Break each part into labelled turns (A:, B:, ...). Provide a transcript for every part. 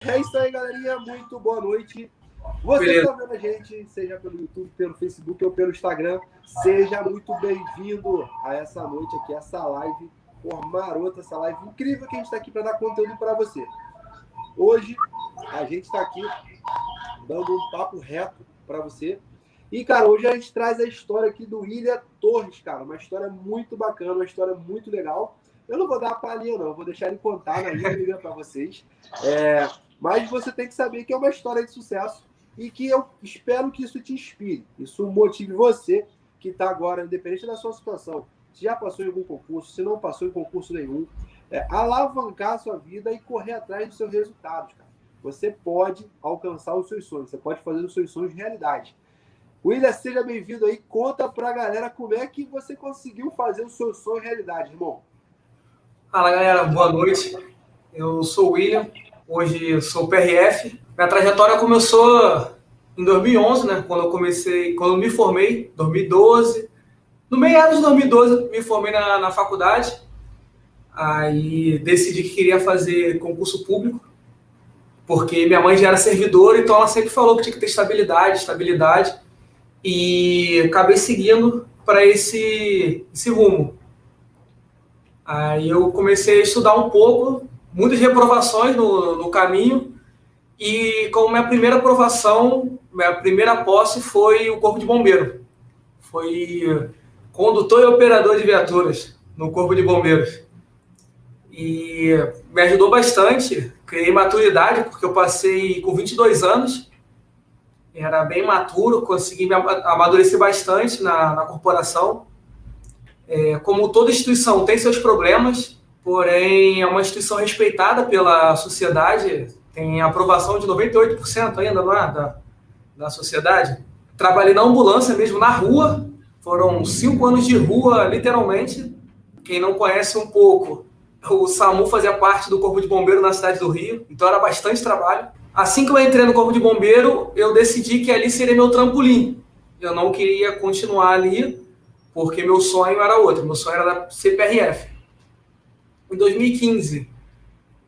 A: É isso aí, galerinha. Muito boa noite. Você que está vendo a gente, seja pelo YouTube, pelo Facebook ou pelo Instagram, seja muito bem-vindo a essa noite aqui, essa live marota, essa live incrível que a gente está aqui para dar conteúdo para você. Hoje, a gente está aqui dando um papo reto para você. E, cara, hoje a gente traz a história aqui do William Torres, cara. Uma história muito bacana, uma história muito legal. Eu não vou dar a palhinha, não. Eu vou deixar ele contar na íntegra para vocês. Mas você tem que saber que é uma história de sucesso e que eu espero que isso te inspire. Isso motive você que está agora, independente da sua situação, se já passou em algum concurso, se não passou em concurso nenhum, alavancar a sua vida e correr atrás dos seus resultados, cara. Você pode alcançar os seus sonhos, você pode fazer os seus sonhos realidade. William, seja bem-vindo aí. Conta pra galera como é que você conseguiu fazer o seu sonho realidade, irmão.
B: Fala, galera. Boa noite. Eu sou o William. Hoje eu sou PRF. Minha trajetória começou em 2011, né? Quando eu me formei, 2012. No meio de 2012, me formei na faculdade. Aí decidi que queria fazer concurso público, porque minha mãe já era servidora, então ela sempre falou que tinha que ter estabilidade. E acabei seguindo para esse rumo. Aí eu comecei a estudar um pouco, muitas reprovações no caminho, e como minha primeira aprovação, minha primeira posse foi o Corpo de Bombeiro. Foi condutor e operador de viaturas no Corpo de Bombeiros. E me ajudou bastante, criei maturidade, porque eu passei com 22 anos, era bem maturo, consegui me amadurecer bastante na corporação. Como toda instituição tem seus problemas, porém é uma instituição respeitada pela sociedade, tem aprovação de 98% ainda, não é? Da sociedade. Trabalhei na ambulância mesmo, na rua, foram 5 anos de rua, literalmente. Quem não conhece um pouco, o SAMU fazia parte do Corpo de Bombeiro na cidade do Rio, então era bastante trabalho. Assim que eu entrei no Corpo de Bombeiro, eu decidi que ali seria meu trampolim. Eu não queria continuar ali, porque meu sonho era outro, meu sonho era ser PRF. Em 2015,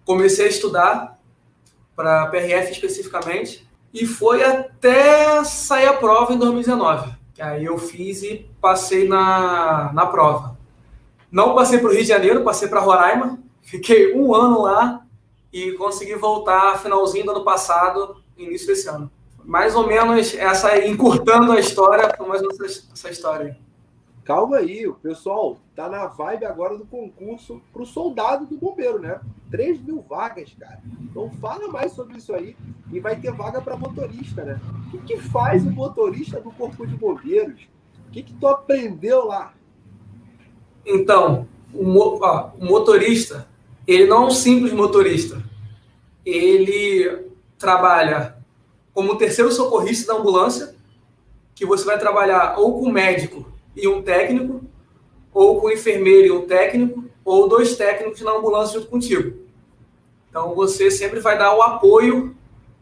B: comecei a estudar para PRF especificamente, e foi até sair a prova em 2019, que aí eu fiz e passei na prova. Não passei para o Rio de Janeiro, passei para Roraima, fiquei 1 ano lá e consegui voltar finalzinho do ano passado, início desse ano. Mais ou menos encurtando a história, mais ou menos essa história aí.
A: Calma aí, o pessoal tá na vibe agora do concurso pro soldado do bombeiro, né? 3.000 vagas, cara. Então fala mais sobre isso aí. E vai ter vaga para motorista, né? O que faz o motorista do Corpo de Bombeiros? O que tu aprendeu lá?
B: Então, o motorista, ele não é um simples motorista. Ele trabalha como terceiro socorrista da ambulância, que você vai trabalhar ou com médico e um técnico, ou com um enfermeiro e um técnico, ou 2 técnicos na ambulância junto contigo. Então você sempre vai dar o apoio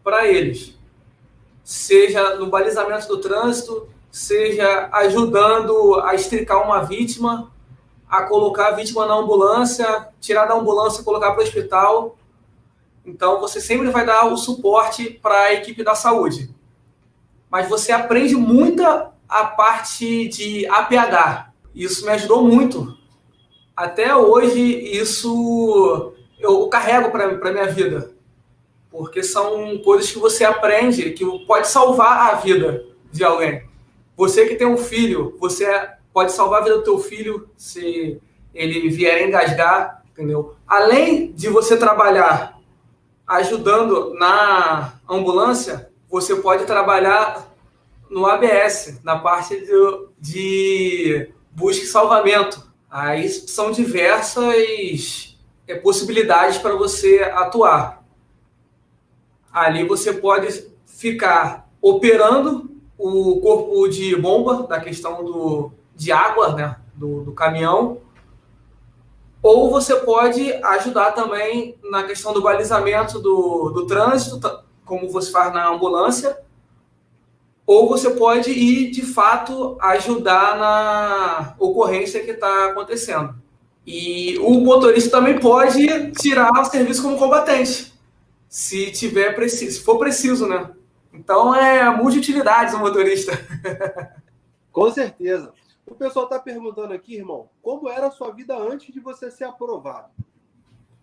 B: para eles, seja no balizamento do trânsito, seja ajudando a extricar uma vítima, a colocar a vítima na ambulância, tirar da ambulância e colocar para o hospital. Então você sempre vai dar o suporte para a equipe da saúde. Mas você aprende muita a parte de APH. Isso me ajudou muito. Até hoje, isso eu carrego para a minha vida. Porque são coisas que você aprende, que pode salvar a vida de alguém. Você que tem um filho, você pode salvar a vida do teu filho se ele vier engasgar, entendeu? Além de você trabalhar ajudando na ambulância, você pode trabalhar no ABS, na parte de busca e salvamento. Aí são diversas possibilidades para você atuar. Ali você pode ficar operando o corpo de bomba, da questão de água, né, do caminhão, ou você pode ajudar também na questão do balizamento do trânsito, como você faz na ambulância, ou você pode ir, de fato, ajudar na ocorrência que está acontecendo. E o motorista também pode tirar o serviço como combatente. se for preciso, né? Então é multi-utilidades o motorista.
A: Com certeza. O pessoal está perguntando aqui, irmão, como era a sua vida antes de você ser aprovado?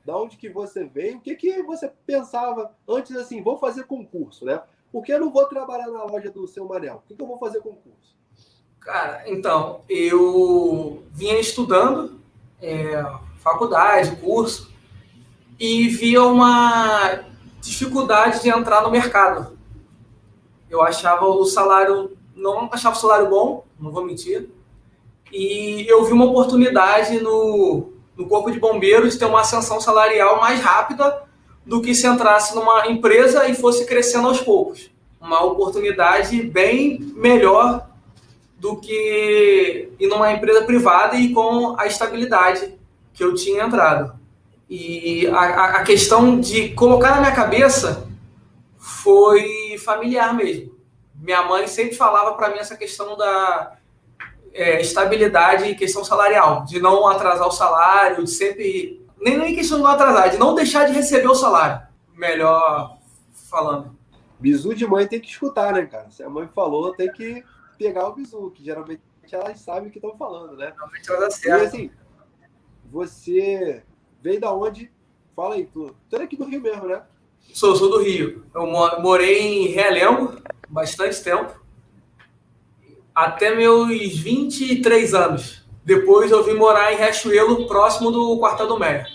A: Da onde que você veio? O que que você pensava antes, assim, vou fazer concurso, né? Por que eu não vou trabalhar na loja do seu Manel? Por que eu vou fazer concurso?
B: Cara, então, eu vinha estudando faculdade, curso, e via uma dificuldade de entrar no mercado. Eu achava o salário, não achava o salário bom, não vou mentir, e eu vi uma oportunidade no Corpo de Bombeiros de ter uma ascensão salarial mais rápida do que se entrasse numa empresa e fosse crescendo aos poucos. Uma oportunidade bem melhor do que ir numa empresa privada e com a estabilidade que eu tinha entrado. E a questão de colocar na minha cabeça foi familiar mesmo. Minha mãe sempre falava para mim essa questão da estabilidade e questão salarial, de não atrasar o salário, de sempre... Nem questão de não atrasar, de não deixar de receber o salário, melhor falando.
A: Bizu de mãe tem que escutar, né, cara? Se a mãe falou, tem que pegar o bizu, que geralmente elas sabem o que estão falando, né?
B: Realmente vai dar certo.
A: E assim, você veio da onde? Fala aí, tu é aqui do Rio mesmo, né?
B: Sou do Rio. Eu morei em Realengo bastante tempo, até meus 23 anos. Depois eu vim morar em Riachuelo, próximo do Quartel do Meia.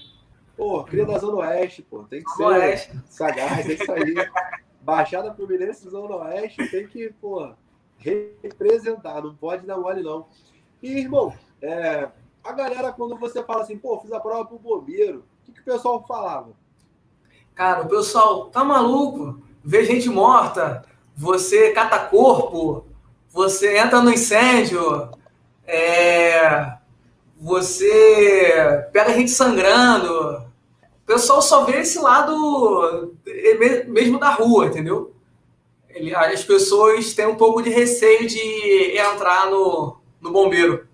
A: Pô, cria da Zona Oeste, pô. Tem que ser
B: Oeste.
A: sagaz, é isso aí. Baixada Fluminense, Zona Oeste, tem que, pô, representar. Não pode dar mole, não. E, irmão, a galera, quando você fala assim, pô, fiz a prova pro bombeiro, o que o pessoal falava?
B: Cara, o pessoal tá maluco, vê gente morta, você cata corpo, você entra no incêndio, você pega gente sangrando. O pessoal só vê esse lado mesmo da rua, entendeu? As pessoas têm um pouco de receio de entrar no bombeiro.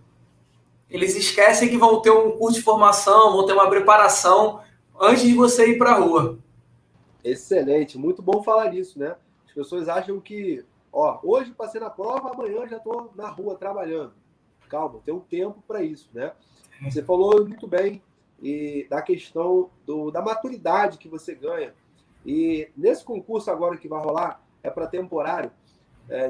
B: Eles esquecem que vão ter um curso de formação, vão ter uma preparação antes de você ir para a rua.
A: Excelente, muito bom falar nisso, né? As pessoas acham que, ó, hoje passei na prova, amanhã já estou na rua trabalhando. Calma, tem um tempo para isso, né? Você falou muito bem da questão da maturidade que você ganha. E nesse concurso agora que vai rolar, é para temporário,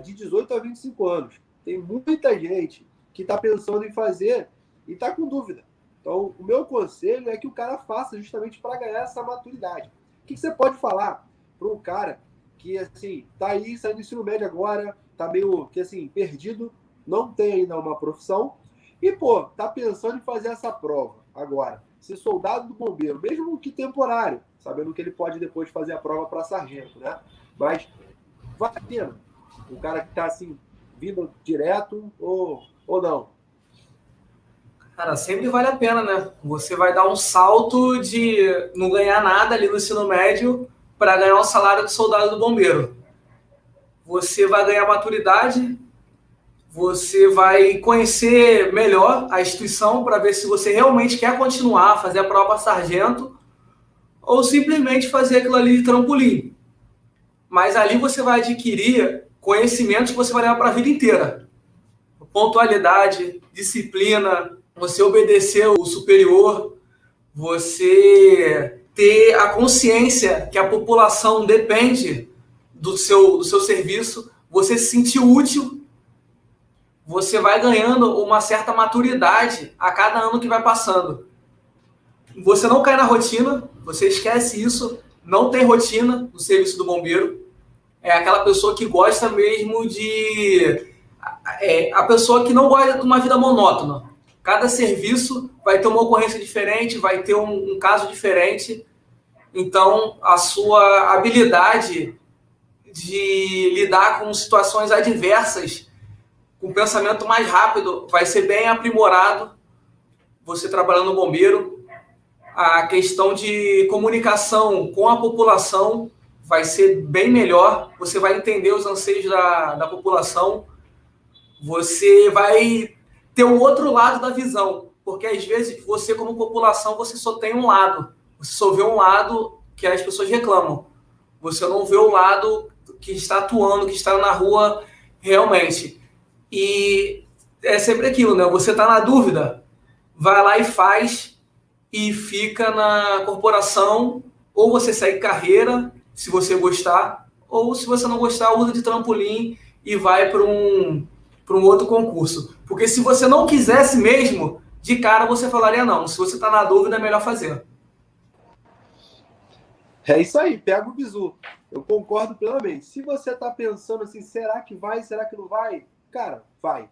A: de 18 a 25 anos. Tem muita gente que está pensando em fazer e está com dúvida. Então, o meu conselho é que o cara faça justamente para ganhar essa maturidade. O que você pode falar para um cara que, assim, tá aí, saindo do ensino médio agora, tá meio, que assim, perdido, não tem ainda uma profissão e, pô, tá pensando em fazer essa prova agora, ser soldado do bombeiro, mesmo que temporário, sabendo que ele pode depois fazer a prova para sargento, né? Mas vale a pena o cara que tá, assim, vindo direto ou não?
B: Cara, sempre vale a pena, né? Você vai dar um salto de não ganhar nada ali no ensino médio para ganhar o salário de soldado do bombeiro. Você vai ganhar maturidade, você vai conhecer melhor a instituição para ver se você realmente quer continuar, fazer a prova sargento ou simplesmente fazer aquilo ali de trampolim. Mas ali você vai adquirir conhecimentos que você vai levar para a vida inteira. Pontualidade, disciplina, você obedecer o superior, você ter a consciência que a população depende do seu serviço, você se sentir útil, você vai ganhando uma certa maturidade a cada ano que vai passando. Você não cai na rotina, você esquece isso, não tem rotina no serviço do bombeiro. É aquela pessoa que gosta mesmo de... a pessoa que não gosta de uma vida monótona. Cada serviço vai ter uma ocorrência diferente, vai ter um caso diferente. Então, a sua habilidade de lidar com situações adversas, com pensamento mais rápido, vai ser bem aprimorado. Você trabalhando no bombeiro, a questão de comunicação com a população vai ser bem melhor. Você vai entender os anseios da população. Você vai ter o outro lado da visão, porque às vezes você, como população, você só tem um lado, você só vê um lado que as pessoas reclamam, Você não vê o lado que está atuando, que está na rua realmente. E é sempre aquilo, né? Você está na dúvida, vai lá e faz e fica na corporação, ou você segue carreira, se você gostar, ou se você não gostar, usa de trampolim e vai para um outro concurso. Porque se você não quisesse mesmo, de cara você falaria não. Se você está na dúvida, é melhor fazer.
A: É isso aí, pega o bizu. Eu concordo plenamente. Se você está pensando assim, será que vai, será que não vai? Cara, vai.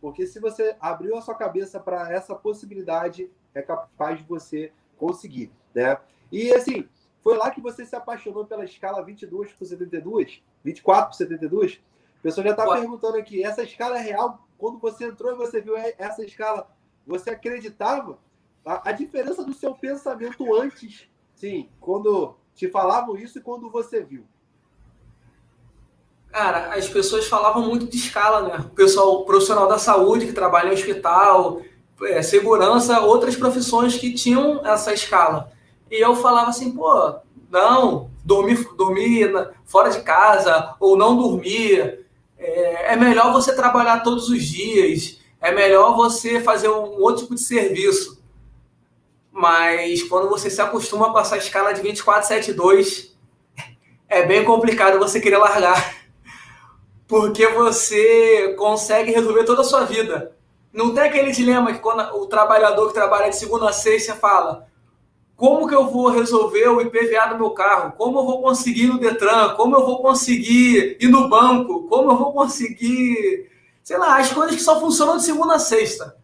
A: Porque se você abriu a sua cabeça para essa possibilidade, é capaz de você conseguir, né? E assim, foi lá que você se apaixonou pela escala 22 por 72, 24 por 72? O pessoal já está perguntando aqui, essa escala é real? Quando você entrou e você viu essa escala, você acreditava? A diferença do seu pensamento antes, sim, quando te falavam isso e quando você viu?
B: Cara, as pessoas falavam muito de escala, né? O pessoal, profissional da saúde que trabalha em hospital, segurança, outras profissões que tinham essa escala. E eu falava assim, pô, não, dormir fora de casa ou não dormir, é melhor você trabalhar todos os dias, é melhor você fazer um outro tipo de serviço. Mas quando você se acostuma com essa escala de 24/7/2, é bem complicado você querer largar. Porque você consegue resolver toda a sua vida. Não tem aquele dilema que quando o trabalhador que trabalha de segunda a sexta fala: como que eu vou resolver o IPVA do meu carro? Como eu vou conseguir ir no Detran? Como eu vou conseguir ir no banco? Como eu vou conseguir... Sei lá, as coisas que só funcionam de segunda a sexta.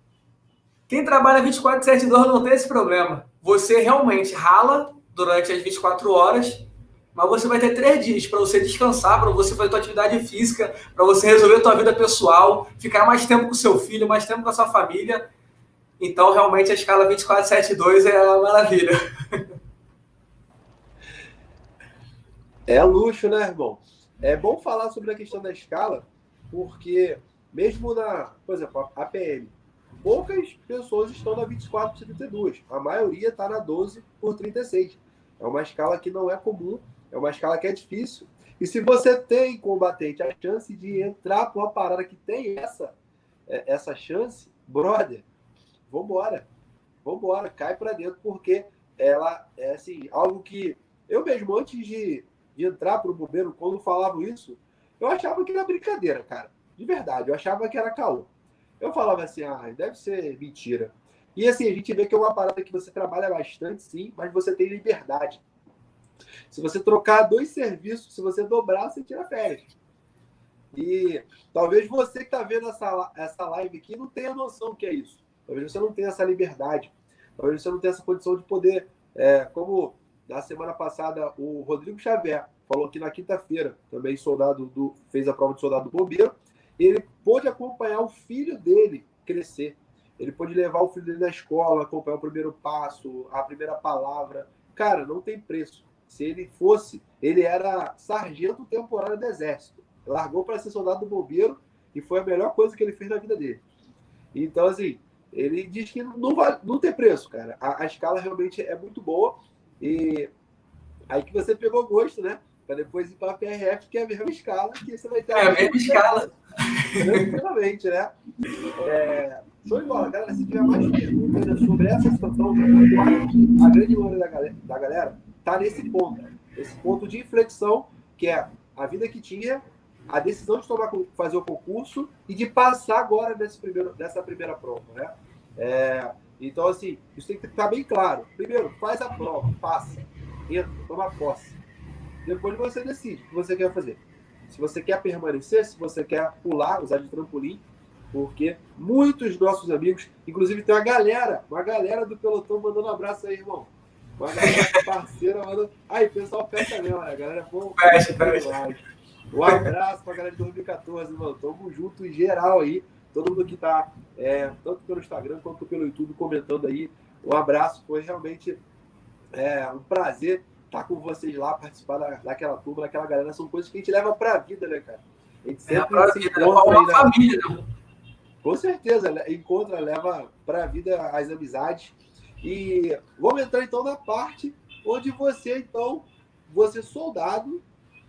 B: Quem trabalha 24/7/2 não tem esse problema. Você realmente rala durante as 24 horas, mas você vai ter 3 dias para você descansar, para você fazer sua atividade física, para você resolver a sua vida pessoal, ficar mais tempo com seu filho, mais tempo com a sua família. Então, realmente, a escala 24/7/2 é uma maravilha.
A: É luxo, né, irmão? É bom falar sobre a questão da escala, porque mesmo por exemplo, a PM, poucas pessoas estão na 24/72. A maioria está na 12/36. É uma escala que não é comum, é uma escala que é difícil. E se você tem, combatente, a chance de entrar por uma parada que tem essa chance, brother, vambora. Vambora, cai para dentro, porque ela é assim, algo que eu mesmo, antes de entrar para o bombeiro, quando falavam isso, eu achava que era brincadeira, cara. De verdade, eu achava que era caô. Eu falava assim, deve ser mentira. E assim, a gente vê que é uma parada que você trabalha bastante, sim, mas você tem liberdade. Se você trocar 2 serviços, se você dobrar, você tira férias. E talvez você que está vendo essa live aqui não tenha noção do que é isso. Talvez você não tenha essa liberdade. Talvez você não tenha essa condição de poder, como na semana passada o Rodrigo Xavier falou que na quinta-feira, também fez a prova de soldado bombeiro, ele pôde acompanhar o filho dele crescer. Ele pôde levar o filho dele na escola, acompanhar o primeiro passo, a primeira palavra. Cara, não tem preço. Se ele era sargento temporário do Exército. Largou para ser soldado do bombeiro e foi a melhor coisa que ele fez na vida dele. Então, assim, ele diz que não tem preço, cara. A escala realmente é muito boa. E aí que você pegou gosto, né? Para depois ir para a PRF, que é a mesma escala, que você vai ter
B: a mesma escala.
A: Tranquilamente, né? Show de bola, galera. Se tiver mais perguntas sobre essa situação, eu acho que a grande maioria da galera está nesse ponto de inflexão, que é a vida que tinha, a decisão de fazer o concurso e de passar agora dessa primeira prova, né? Então, assim, isso tem que ficar bem claro. Primeiro, faz a prova, passa, entra, toma posse. Depois você decide o que você quer fazer. Se você quer permanecer, se você quer pular, usar de trampolim, porque muitos nossos amigos, inclusive tem uma galera do pelotão mandando um abraço aí, irmão. Uma galera parceira mandando. Aí, pessoal, fecha mesmo, né? A galera, pô,
B: Fecha.
A: Um abraço pra galera de 2014, mano. Tamo junto em geral aí. Todo mundo que tá, tanto pelo Instagram quanto pelo YouTube, comentando aí. Um abraço. Foi realmente um prazer estar com vocês lá, participar daquela turma, daquela galera. São coisas que a gente leva pra vida, né, cara? A gente sempre se encontra aí, né?
B: Família, né?
A: Com certeza, leva pra vida as amizades. E vamos entrar então na parte onde você soldado,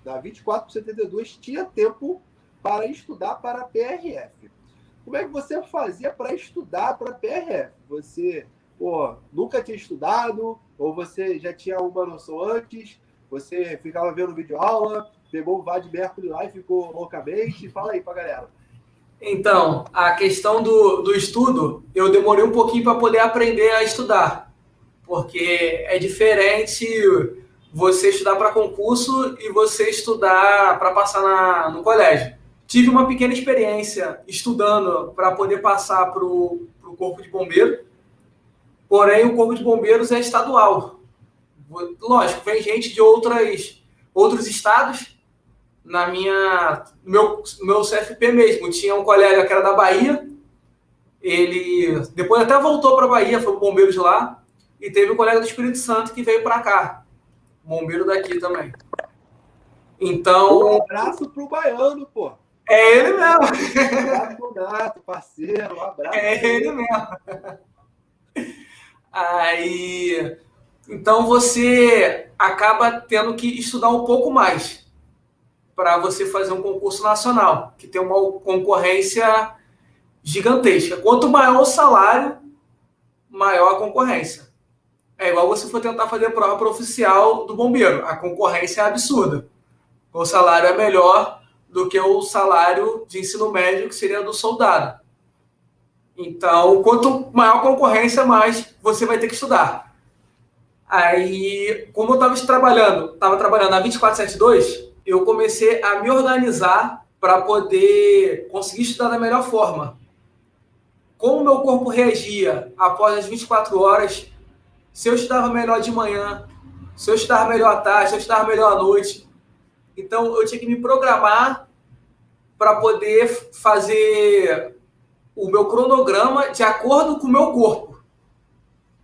A: na 24/72, tinha tempo para estudar para a PRF. Como é que você fazia para estudar para a PRF? Você nunca tinha estudado? Ou você já tinha uma noção antes? Você ficava vendo videoaula, pegou o VAD Mercury lá e ficou loucamente? Fala aí pra galera.
B: Então, a questão do estudo, eu demorei um pouquinho para poder aprender a estudar, porque é diferente você estudar para concurso e você estudar para passar no colégio. Tive uma pequena experiência estudando para poder passar para o Corpo de Bombeiro, porém o Corpo de Bombeiros é estadual. Lógico, vem gente de outros estados. No meu CFP mesmo, tinha um colega que era da Bahia, ele depois até voltou para a Bahia, foi bombeiro de lá, e teve um colega do Espírito Santo que veio para cá, bombeiro daqui também. Então...
A: Um abraço pro baiano, pô.
B: É ele mesmo.
A: Um abraço pro Nato, parceiro, um abraço.
B: É ele mesmo. Aí, então você acaba tendo que estudar um pouco mais para você fazer um concurso nacional, que tem uma concorrência gigantesca. Quanto maior o salário, maior a concorrência. É igual você for tentar fazer a prova para oficial do bombeiro. A concorrência é absurda. O salário é melhor do que o salário de ensino médio, que seria do soldado. Então, quanto maior a concorrência, mais você vai ter que estudar. Aí, como eu estava trabalhando na 24/72, eu comecei a me organizar para poder conseguir estudar da melhor forma. Como o meu corpo reagia após as 24 horas, se eu estudava melhor de manhã, se eu estudava melhor à tarde, se eu estudava melhor à noite. Então, eu tinha que me programar para poder fazer o meu cronograma de acordo com o meu corpo.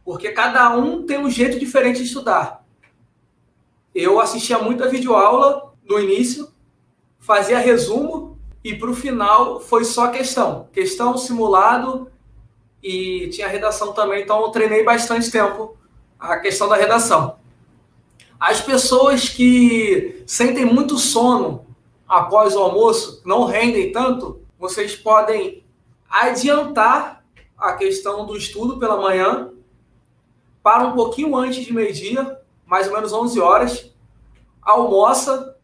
B: Porque cada um tem um jeito diferente de estudar. Eu assistia muito a videoaula no início, fazia resumo e para o final foi só questão. Questão, simulado e tinha redação também, então eu treinei bastante tempo a questão da redação. As pessoas que sentem muito sono após o almoço, não rendem tanto, vocês podem adiantar a questão do estudo pela manhã para um pouquinho antes de meio-dia, mais ou menos 11 horas, almoça,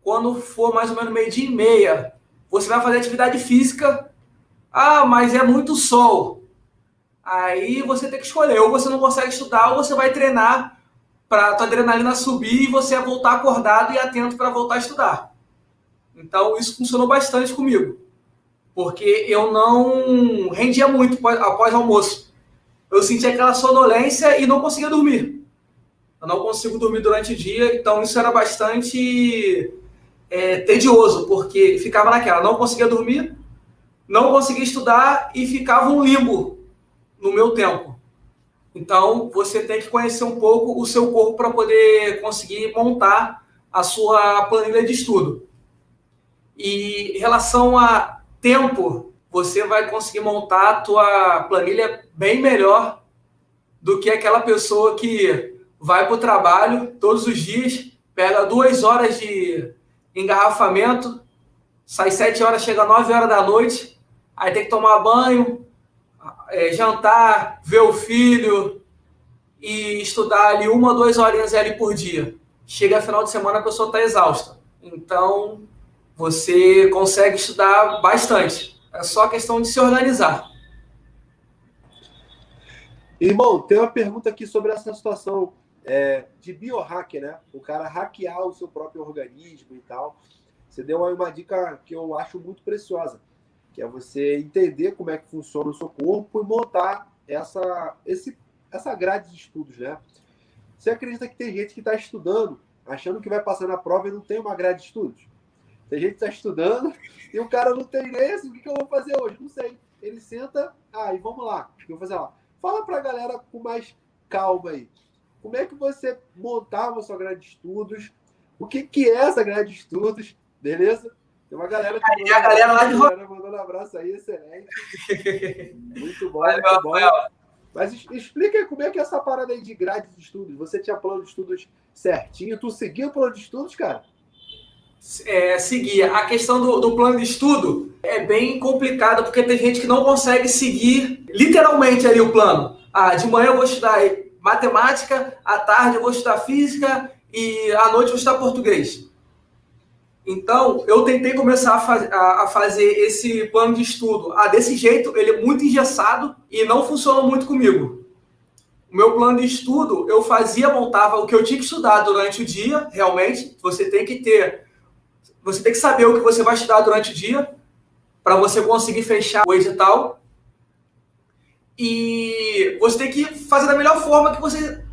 B: quando for mais ou menos 12:30, você vai fazer atividade física. Ah, mas é muito sol. Aí você tem que escolher, ou você não consegue estudar, ou você vai treinar para a tua adrenalina subir e você voltar acordado e atento para voltar a estudar. Então isso funcionou bastante comigo, porque eu não rendia muito após o almoço. Eu sentia aquela sonolência e não conseguia dormir. Eu não consigo dormir durante o dia, então isso era bastante tedioso, porque ficava naquela, não conseguia dormir, não conseguia estudar e ficava um limbo no meu tempo. Então, você tem que conhecer um pouco o seu corpo para poder conseguir montar a sua planilha de estudo. E em relação a tempo, você vai conseguir montar a tua planilha bem melhor do que aquela pessoa que vai para o trabalho todos os dias, pega 2 horas de engarrafamento, sai 7 horas, chega 9 horas da noite, aí tem que tomar banho, jantar, ver o filho e estudar ali 1 ou 2 horinhas ali por dia. Chega final de semana, a pessoa está exausta. Então, você consegue estudar bastante. É só questão de se organizar.
A: Irmão, tem uma pergunta aqui sobre essa situação de biohack, né? O cara hackear o seu próprio organismo e tal. Você deu uma dica que eu acho muito preciosa, que é você entender como é que funciona o seu corpo e montar essa grade de estudos, né? Você acredita que tem gente que está estudando, achando que vai passar na prova e não tem uma grade de estudos? Tem gente que está estudando e o cara não tem nem assim, o que eu vou fazer hoje? Não sei. Ele senta, e vamos lá, o que eu vou fazer lá? Fala para a galera com mais calma aí. Como é que você montava a sua grade de estudos? O que é essa grade de estudos? Beleza? Tem uma galera que
B: a galera lá de
A: mandando um abraço aí, excelente. Muito bom,
B: Valeu,
A: muito bom.
B: Rafael.
A: Mas explica aí como é que é essa parada aí de grade de estudos. Você tinha plano de estudos certinho? Tu seguia o plano de estudos, cara?
B: seguir. A questão do plano de estudo é bem complicada, porque tem gente que não consegue seguir literalmente ali o plano. De manhã eu vou estudar matemática, à tarde eu vou estudar física e à noite eu vou estudar português. Então, eu tentei começar a fazer esse plano de estudo. Desse jeito, ele é muito engessado e não funciona muito comigo. O meu plano de estudo, eu montava o que eu tinha que estudar durante o dia, realmente. Você tem que saber o que você vai estudar durante o dia para você conseguir fechar o edital. E você tem que fazer da melhor forma que você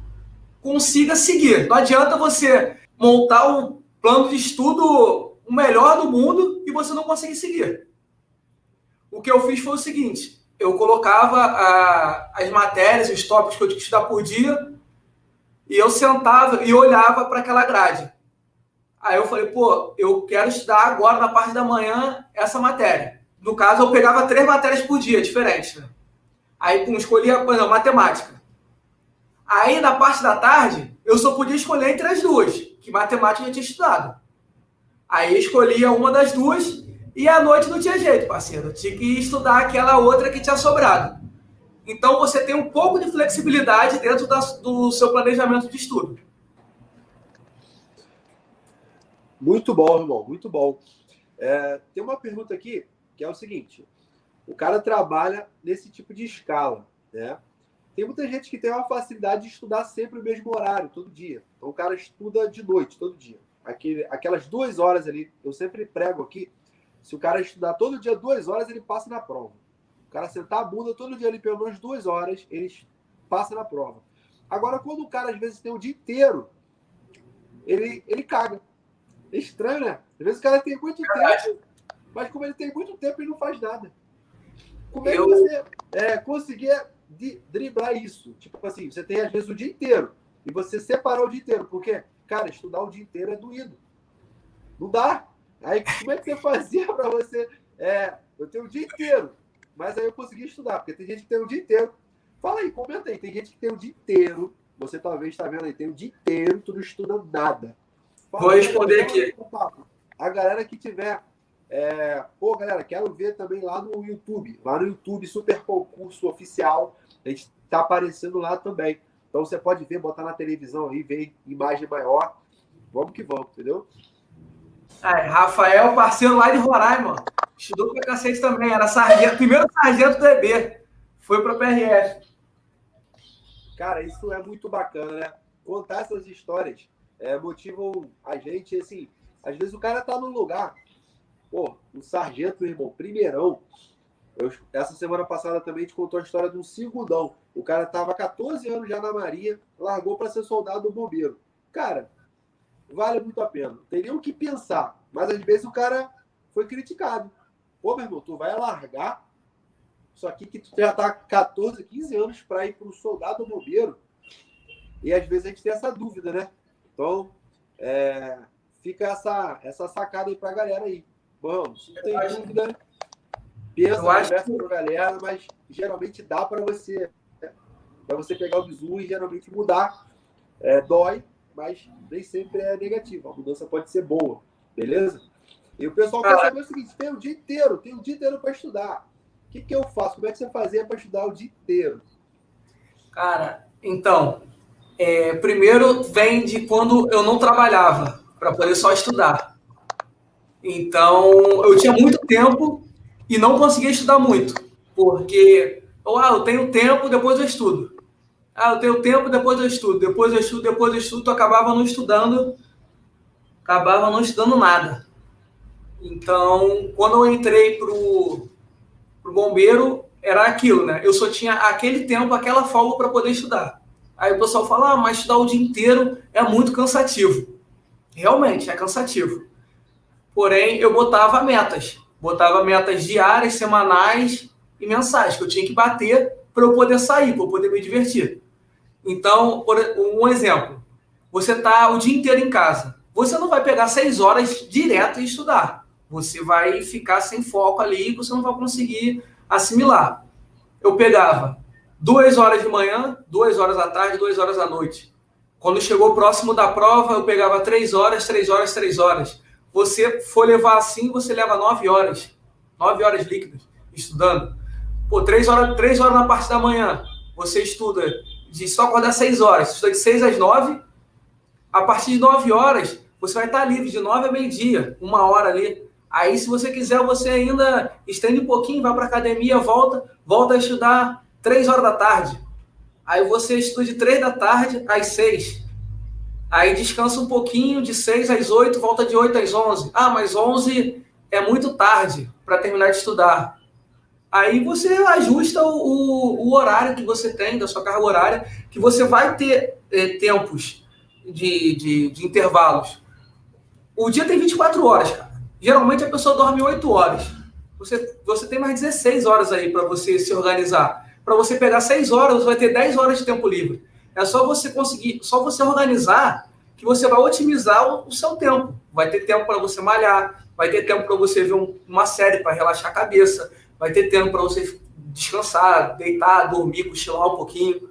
B: consiga seguir. Não adianta você montar um plano de estudo o melhor do mundo e você não conseguir seguir. O que eu fiz foi o seguinte: eu colocava as matérias, os tópicos que eu tinha que estudar por dia, e eu sentava e olhava para aquela grade. Aí eu falei, eu quero estudar agora, na parte da manhã, essa matéria. No caso, eu pegava 3 matérias por dia, diferentes, né? Aí escolhia, por exemplo, matemática. Aí, na parte da tarde, eu só podia escolher entre as duas, que matemática eu já tinha estudado. Aí eu escolhia uma das duas e à noite não tinha jeito, parceiro. Eu tinha que estudar aquela outra que tinha sobrado. Então, você tem um pouco de flexibilidade dentro do seu planejamento de estudo.
A: Muito bom, irmão, muito bom. Tem uma pergunta aqui que é o seguinte: o cara trabalha nesse tipo de escala, né? Tem muita gente que tem uma facilidade de estudar sempre o mesmo horário, todo dia. Então o cara estuda de noite, todo dia. Aquelas 2 horas ali, eu sempre prego aqui, se o cara estudar todo dia 2 horas, ele passa na prova. O cara sentar a bunda todo dia ali pelo menos 2 horas, ele passa na prova. Agora, quando o cara às vezes tem o dia inteiro, ele caga. É estranho, né? Às vezes o cara tem muito tempo, mas como ele tem muito tempo, ele não faz nada. Como é que você conseguir driblar isso? Tipo assim, você tem às vezes o dia inteiro e você separar o dia inteiro, porque, cara, estudar o dia inteiro é doído. Não dá. Aí como é que você fazia para você... eu tenho o dia inteiro, mas aí eu consegui estudar, porque tem gente que tem o dia inteiro. Fala aí, comenta aí. Tem gente que tem o dia inteiro, você talvez está vendo aí, tem o dia inteiro, tu não estuda nada.
B: Vou responder aqui.
A: A galera que tiver... galera, quero ver também lá no YouTube. Lá no YouTube, Super Concurso Oficial. A gente tá aparecendo lá também. Então você pode ver, botar na televisão aí, ver imagem maior. Vamos que vamos, entendeu?
B: Rafael, parceiro lá de Roraima, mano. Estudou pra cacete também. Era sargento, primeiro sargento do EB. Foi pra PRF.
A: Cara, isso é muito bacana, né? Contar essas histórias motivam a gente, assim... Às vezes o cara tá num lugar... o sargento, meu irmão, primeirão. Essa semana passada também te contou a história de um segundão. O cara tava 14 anos já na Marinha, largou para ser soldado bombeiro. Cara, vale muito a pena. Não tem nem o que pensar. Mas às vezes o cara foi criticado. Meu irmão, tu vai largar isso aqui que tu já tá 14, 15 anos para ir pro soldado bombeiro. E às vezes a gente tem essa dúvida, né? Então, fica essa sacada aí pra galera aí. Bom, se não tem dúvida, conversa com a galera, mas geralmente dá para você pegar o bizu e geralmente mudar. Dói, mas nem sempre é negativo. A mudança pode ser boa, beleza? E o pessoal quer saber o seguinte: tem o dia inteiro para estudar. O que eu faço? Como é que você fazia para estudar o dia inteiro?
B: Cara, então, primeiro vem de quando eu não trabalhava, para poder só estudar. Então, eu tinha muito tempo e não conseguia estudar muito, porque eu tenho tempo, depois eu estudo. Eu tenho tempo, depois eu estudo. Depois eu estudo, eu acabava não estudando nada. Então, quando eu entrei pro bombeiro, era aquilo, né? Eu só tinha aquele tempo, aquela folga para poder estudar. Aí o pessoal fala, mas estudar o dia inteiro é muito cansativo. Realmente, é cansativo. Porém, eu botava metas diárias, semanais e mensais, que eu tinha que bater para eu poder sair, para eu poder me divertir. Então, um exemplo, você está o dia inteiro em casa, você não vai pegar 6 horas direto e estudar. Você vai ficar sem foco ali e você não vai conseguir assimilar. Eu pegava 2 horas de manhã, 2 horas à tarde, 2 horas à noite. Quando chegou próximo da prova, eu pegava 3 horas, 3 horas, 3 horas. você for levar assim, você leva 9 horas. 9 horas líquidas, estudando. Pô, 3 horas na parte da manhã, você estuda de só acordar 6 horas, você estuda de 6 às 9, a partir de 9 horas, você vai estar livre de 9 a meio-dia, 1 hora ali. Aí, se você quiser, você ainda estende um pouquinho, vai para a academia, volta a estudar 3 horas da tarde. Aí você estuda de 3 da tarde às 6. Aí descansa um pouquinho, de 6 às 8, volta de 8 às 11. Ah, mas 11 é muito tarde para terminar de estudar. Aí você ajusta o horário que você tem, da sua carga horária, que você vai ter tempos de intervalos. O dia tem 24 horas, cara. Geralmente a pessoa dorme 8 horas. Você tem mais 16 horas aí para você se organizar. Para você pegar 6 horas, você vai ter 10 horas de tempo livre. É só você organizar que você vai otimizar o seu tempo. Vai ter tempo para você malhar, vai ter tempo para você ver uma série para relaxar a cabeça, vai ter tempo para você descansar, deitar, dormir, cochilar um pouquinho.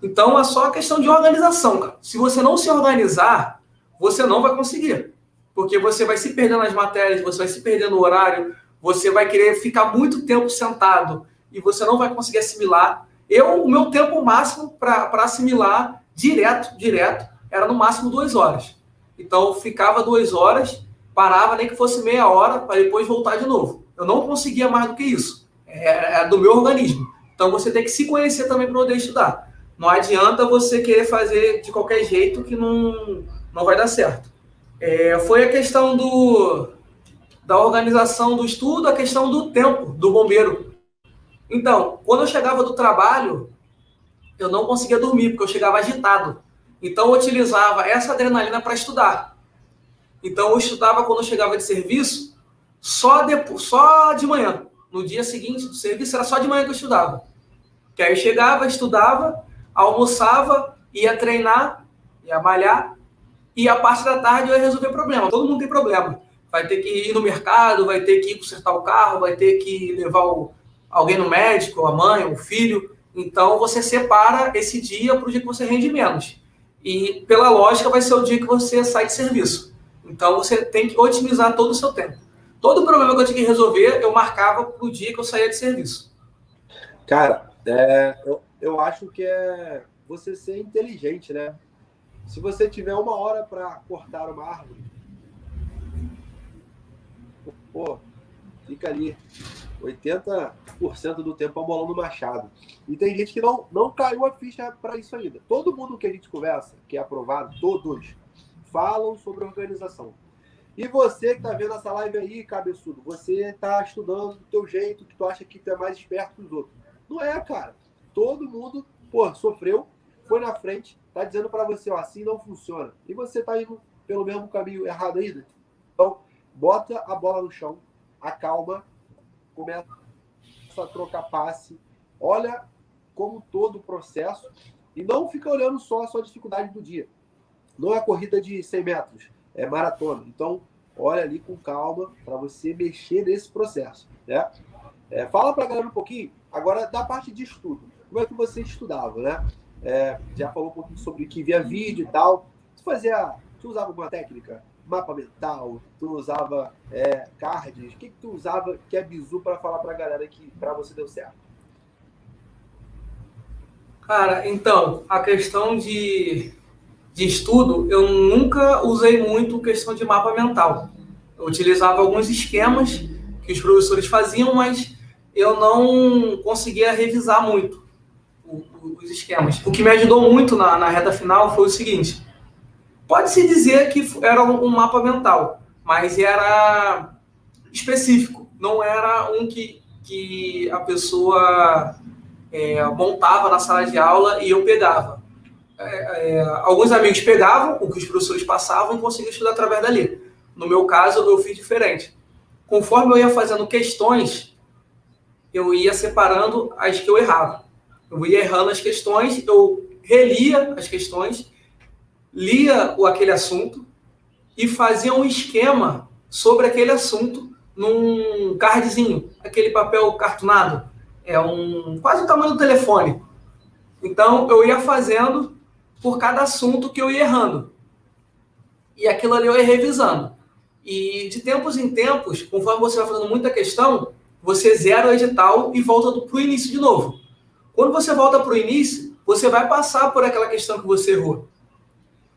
B: Então é só questão de organização, cara. Se você não se organizar, você não vai conseguir. Porque você vai se perder nas matérias, você vai se perder no horário, você vai querer ficar muito tempo sentado e você não vai conseguir assimilar. O meu tempo máximo para assimilar direto, era no máximo 2 horas. Então, eu ficava 2 horas, parava, nem que fosse meia hora, para depois voltar de novo. Eu não conseguia mais do que isso. É do meu organismo. Então, você tem que se conhecer também para poder estudar. Não adianta você querer fazer de qualquer jeito que não vai dar certo. Foi a questão da organização do estudo, a questão do tempo do bombeiro. Então, quando eu chegava do trabalho, eu não conseguia dormir, porque eu chegava agitado. Então, eu utilizava essa adrenalina para estudar. Então, eu estudava quando eu chegava de serviço, só de manhã. No dia seguinte do serviço, era só de manhã que eu estudava. Que aí eu chegava, estudava, almoçava, ia treinar, ia malhar, e a parte da tarde eu ia resolver problema. Todo mundo tem problema. Vai ter que ir no mercado, vai ter que ir consertar o carro, vai ter que levar alguém no médico, a mãe, o filho. Então, você separa esse dia para o dia que você rende menos. E, pela lógica, vai ser o dia que você sai de serviço. Então, você tem que otimizar todo o seu tempo. Todo o problema que eu tinha que resolver, eu marcava para o dia que eu saía de serviço.
A: Cara, eu acho que é você ser inteligente, né? Se você tiver 1 hora para cortar uma árvore, pô, fica ali 80% do tempo amolando o machado. E tem gente que não caiu a ficha para isso ainda. Todo mundo que a gente conversa, que é aprovado, todos falam sobre organização. E você que tá vendo essa live aí, cabeçudo, você tá estudando do teu jeito, que tu acha que tu é mais esperto que os outros. Não é, cara. Todo mundo, sofreu, foi na frente, tá dizendo para você, assim não funciona. E você tá indo pelo mesmo caminho errado ainda. Então, bota a bola no chão, acalma, começa a trocar passe, olha como todo o processo e não fica olhando só a sua dificuldade do dia. Não é corrida de 100 metros, é maratona. Então, olha ali com calma para você mexer nesse processo, né? Fala para a galera um pouquinho, agora, da parte de estudo. Como é que você estudava, né? Já falou um pouquinho sobre que via vídeo e tal. Tu usava alguma técnica? Mapa mental? Tu usava cards? O que tu usava que é bizu para falar para a galera que para você deu certo?
B: Cara, então, a questão de estudo, eu nunca usei muito questão de mapa mental. Eu utilizava alguns esquemas que os professores faziam, mas eu não conseguia revisar muito os esquemas. O que me ajudou muito na reta final foi o seguinte: pode-se dizer que era um mapa mental, mas era específico, não era um que a pessoa montava na sala de aula e eu pegava. Alguns amigos pegavam o que os professores passavam e conseguiam estudar através dali. No meu caso, eu fiz diferente. Conforme eu ia fazendo questões, eu ia separando as que eu errava. Eu ia errando as questões, eu relia as questões, lia aquele assunto e fazia um esquema sobre aquele assunto num cardzinho, aquele papel cartunado, quase o tamanho do telefone. Então, eu ia fazendo por cada assunto que eu ia errando. E aquilo ali eu ia revisando. E de tempos em tempos, conforme você vai fazendo muita questão, você zera o edital e volta para o início de novo. Quando você volta para o início, você vai passar por aquela questão que você errou.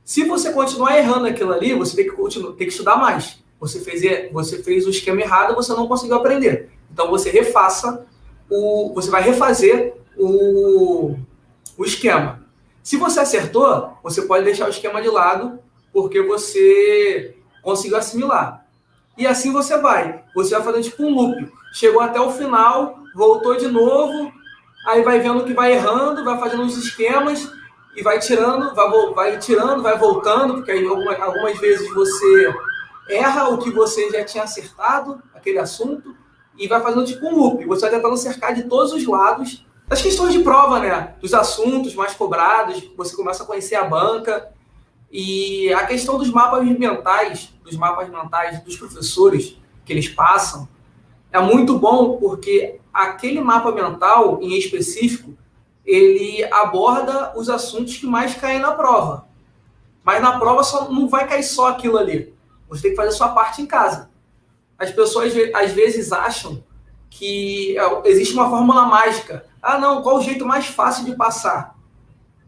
B: Se você continuar errando aquilo ali, você tem que estudar mais. Você fez o esquema errado, você não conseguiu aprender. Então você vai refazer o esquema. Se você acertou, você pode deixar o esquema de lado, porque você conseguiu assimilar. E assim você vai fazendo tipo um loop. Chegou até o final, voltou de novo, aí vai vendo que vai errando, vai fazendo os esquemas e vai tirando, vai voltando, porque aí algumas vezes você erra o que você já tinha acertado, aquele assunto, e vai fazendo tipo um loop. Você vai tentando cercar de todos os lados das questões de prova, né? Dos assuntos mais cobrados, você começa a conhecer a banca. E a questão dos mapas mentais dos professores que eles passam, é muito bom porque aquele mapa mental, em específico, ele aborda os assuntos que mais caem na prova. Mas na prova não vai cair só aquilo ali. Você tem que fazer a sua parte em casa. As pessoas, às vezes, acham que existe uma fórmula mágica. Ah, não, qual o jeito mais fácil de passar?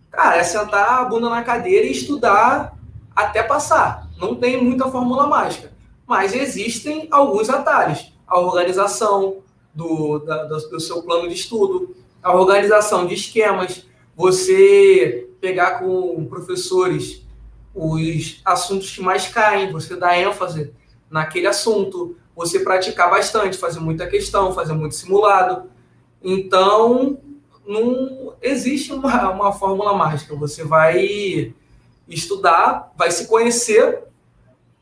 B: Cara, é sentar a bunda na cadeira e estudar até passar. Não tem muita fórmula mágica. Mas existem alguns atalhos. A organização do seu plano de estudo, a organização de esquemas, você pegar com professores os assuntos que mais caem, você dá ênfase naquele assunto, você praticar bastante, fazer muita questão, fazer muito simulado. Então, não existe uma fórmula mágica. Você vai estudar, vai se conhecer,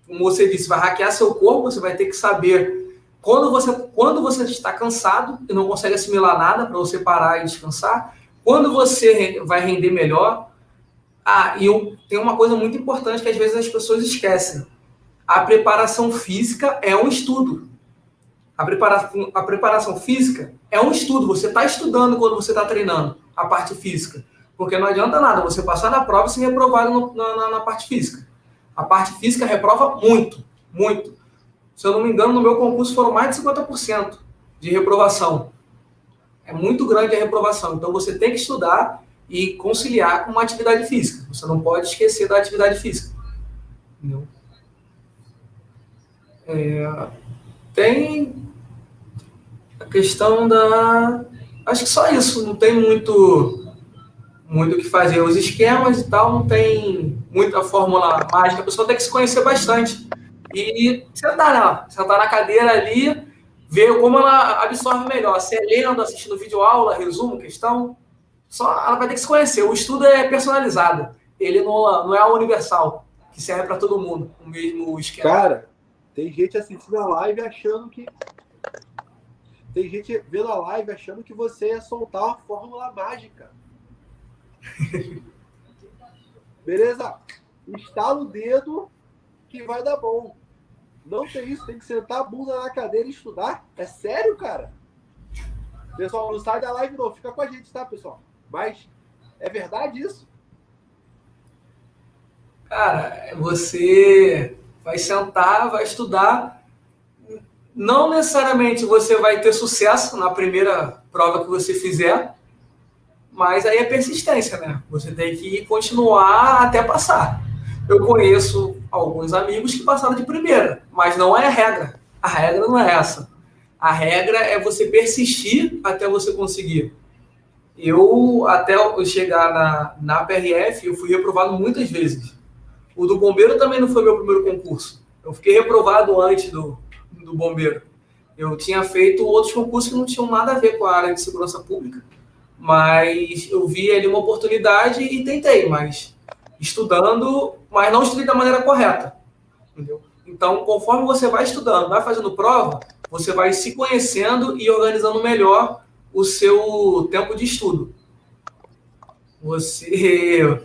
B: como você disse, vai hackear seu corpo, você vai ter que saber quando você está cansado e não consegue assimilar nada para você parar e descansar, quando você vai render melhor. Tem uma coisa muito importante que às vezes as pessoas esquecem. A preparação física é um estudo. A preparação física é um estudo. Você está estudando quando você está treinando a parte física. Porque não adianta nada você passar na prova e ser reprovado na parte física. A parte física reprova muito, muito. Se eu não me engano, no meu concurso foram mais de 50% de reprovação. É muito grande a reprovação. Então você tem que estudar e conciliar com uma atividade física. Você não pode esquecer da atividade física. Entendeu? Tem a questão da... Acho que só isso, não tem muito o que fazer. Os esquemas e tal, não tem muita fórmula mágica. A pessoa tem que se conhecer bastante. E sentar na cadeira ali, ver como ela absorve melhor. Se é lendo, assistindo videoaula, resumo, questão, só ela vai ter que se conhecer. O estudo é personalizado. Ele não é universal, que serve para todo mundo, o mesmo esquema.
A: Cara, tem gente assistindo a live achando que... Tem gente vendo a live achando que você ia soltar uma fórmula mágica. Beleza? Estala o dedo que vai dar bom. Não tem isso, tem que sentar a bunda na cadeira e estudar. É sério, cara? Pessoal, não sai da live não, fica com a gente, tá, pessoal? Mas é verdade isso?
B: Cara, você vai sentar, vai estudar. Não necessariamente você vai ter sucesso na primeira prova que você fizer, mas aí é persistência, né? Você tem que continuar até passar. Eu conheço alguns amigos que passaram de primeira, mas não é a regra. A regra não é essa. A regra é você persistir até você conseguir. Até eu chegar na PRF, eu fui reprovado muitas vezes. O do bombeiro também não foi meu primeiro concurso. Eu fiquei reprovado antes do bombeiro. Eu tinha feito outros concursos que não tinham nada a ver com a área de segurança pública, mas eu vi ali uma oportunidade e tentei, mas estudando, mas não estudei da maneira correta. Entendeu? Então, conforme você vai estudando, vai fazendo prova, você vai se conhecendo e organizando melhor o seu tempo de estudo. Você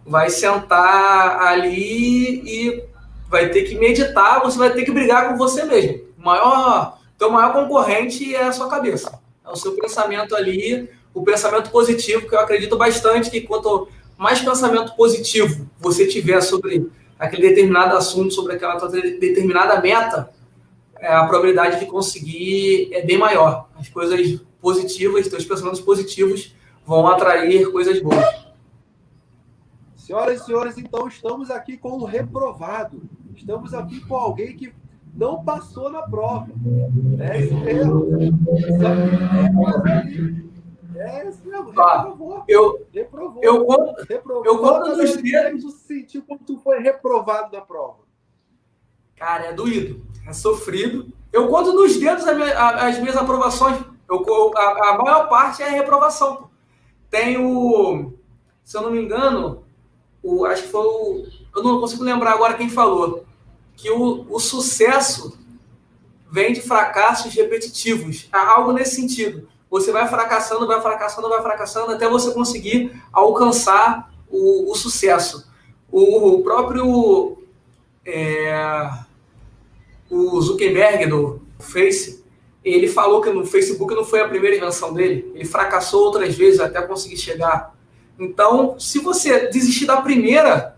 B: vai sentar ali e vai ter que meditar, você vai ter que brigar com você mesmo. Teu maior concorrente é a sua cabeça. É o seu pensamento ali, o pensamento positivo, que eu acredito bastante que quanto mais pensamento positivo você tiver sobre aquele determinado assunto, sobre aquela tua determinada meta, a probabilidade de conseguir é bem maior. As coisas positivas, teus pensamentos positivos vão atrair coisas boas.
A: Senhoras e senhores, então estamos aqui com um reprovado. Estamos aqui com alguém que não passou na prova. É isso mesmo. Só que é isso mesmo, reprovou. Eu conto dos dedos. Tu sentiu quando tu foi reprovado da prova?
B: Cara, é doído, é sofrido. Eu conto nos dedos as minhas aprovações. A maior parte é reprovação. Tem se eu não me engano, acho que foi eu não consigo lembrar agora quem falou, que o sucesso vem de fracassos repetitivos. Algo nesse sentido. Você vai fracassando, até você conseguir alcançar o sucesso. O próprio o Zuckerberg do Face, ele falou que no Facebook não foi a primeira invenção dele. Ele fracassou outras vezes até conseguir chegar. Então, se você desistir da primeira,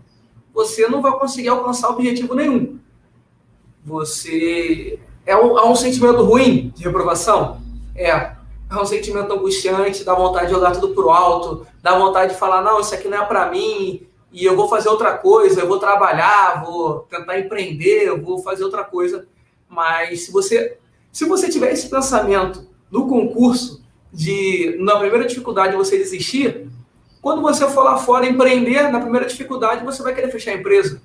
B: você não vai conseguir alcançar objetivo nenhum. Você... É um sentimento ruim de reprovação? É um sentimento angustiante, dá vontade de jogar tudo pro alto, dá vontade de falar, não, isso aqui não é para mim, e eu vou fazer outra coisa, eu vou trabalhar, vou tentar empreender, eu vou fazer outra coisa. Mas se você tiver esse pensamento no concurso, na primeira dificuldade você desistir, quando você for lá fora empreender, na primeira dificuldade você vai querer fechar a empresa.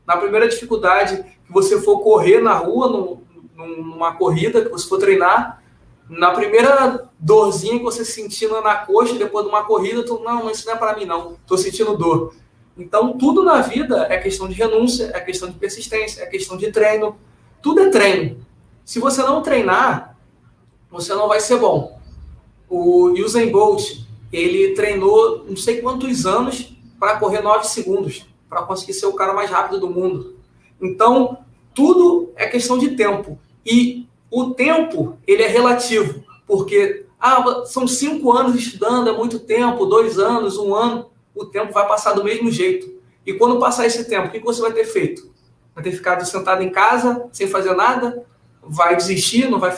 B: Na primeira dificuldade que você for correr na rua, numa corrida, que você for treinar, na primeira dorzinha que você sentindo na coxa, depois de uma corrida, não, isso não é para mim não, estou sentindo dor. Então, tudo na vida é questão de renúncia, é questão de persistência, é questão de treino. Tudo é treino. Se você não treinar, você não vai ser bom. O Usain Bolt, ele treinou não sei quantos anos para correr 9 segundos, para conseguir ser o cara mais rápido do mundo. Então, tudo é questão de tempo. E o tempo, ele é relativo, porque são 5 anos estudando, é muito tempo, 2 anos, 1 ano, o tempo vai passar do mesmo jeito. E quando passar esse tempo, o que você vai ter feito? Vai ter ficado sentado em casa, sem fazer nada? Vai desistir, não vai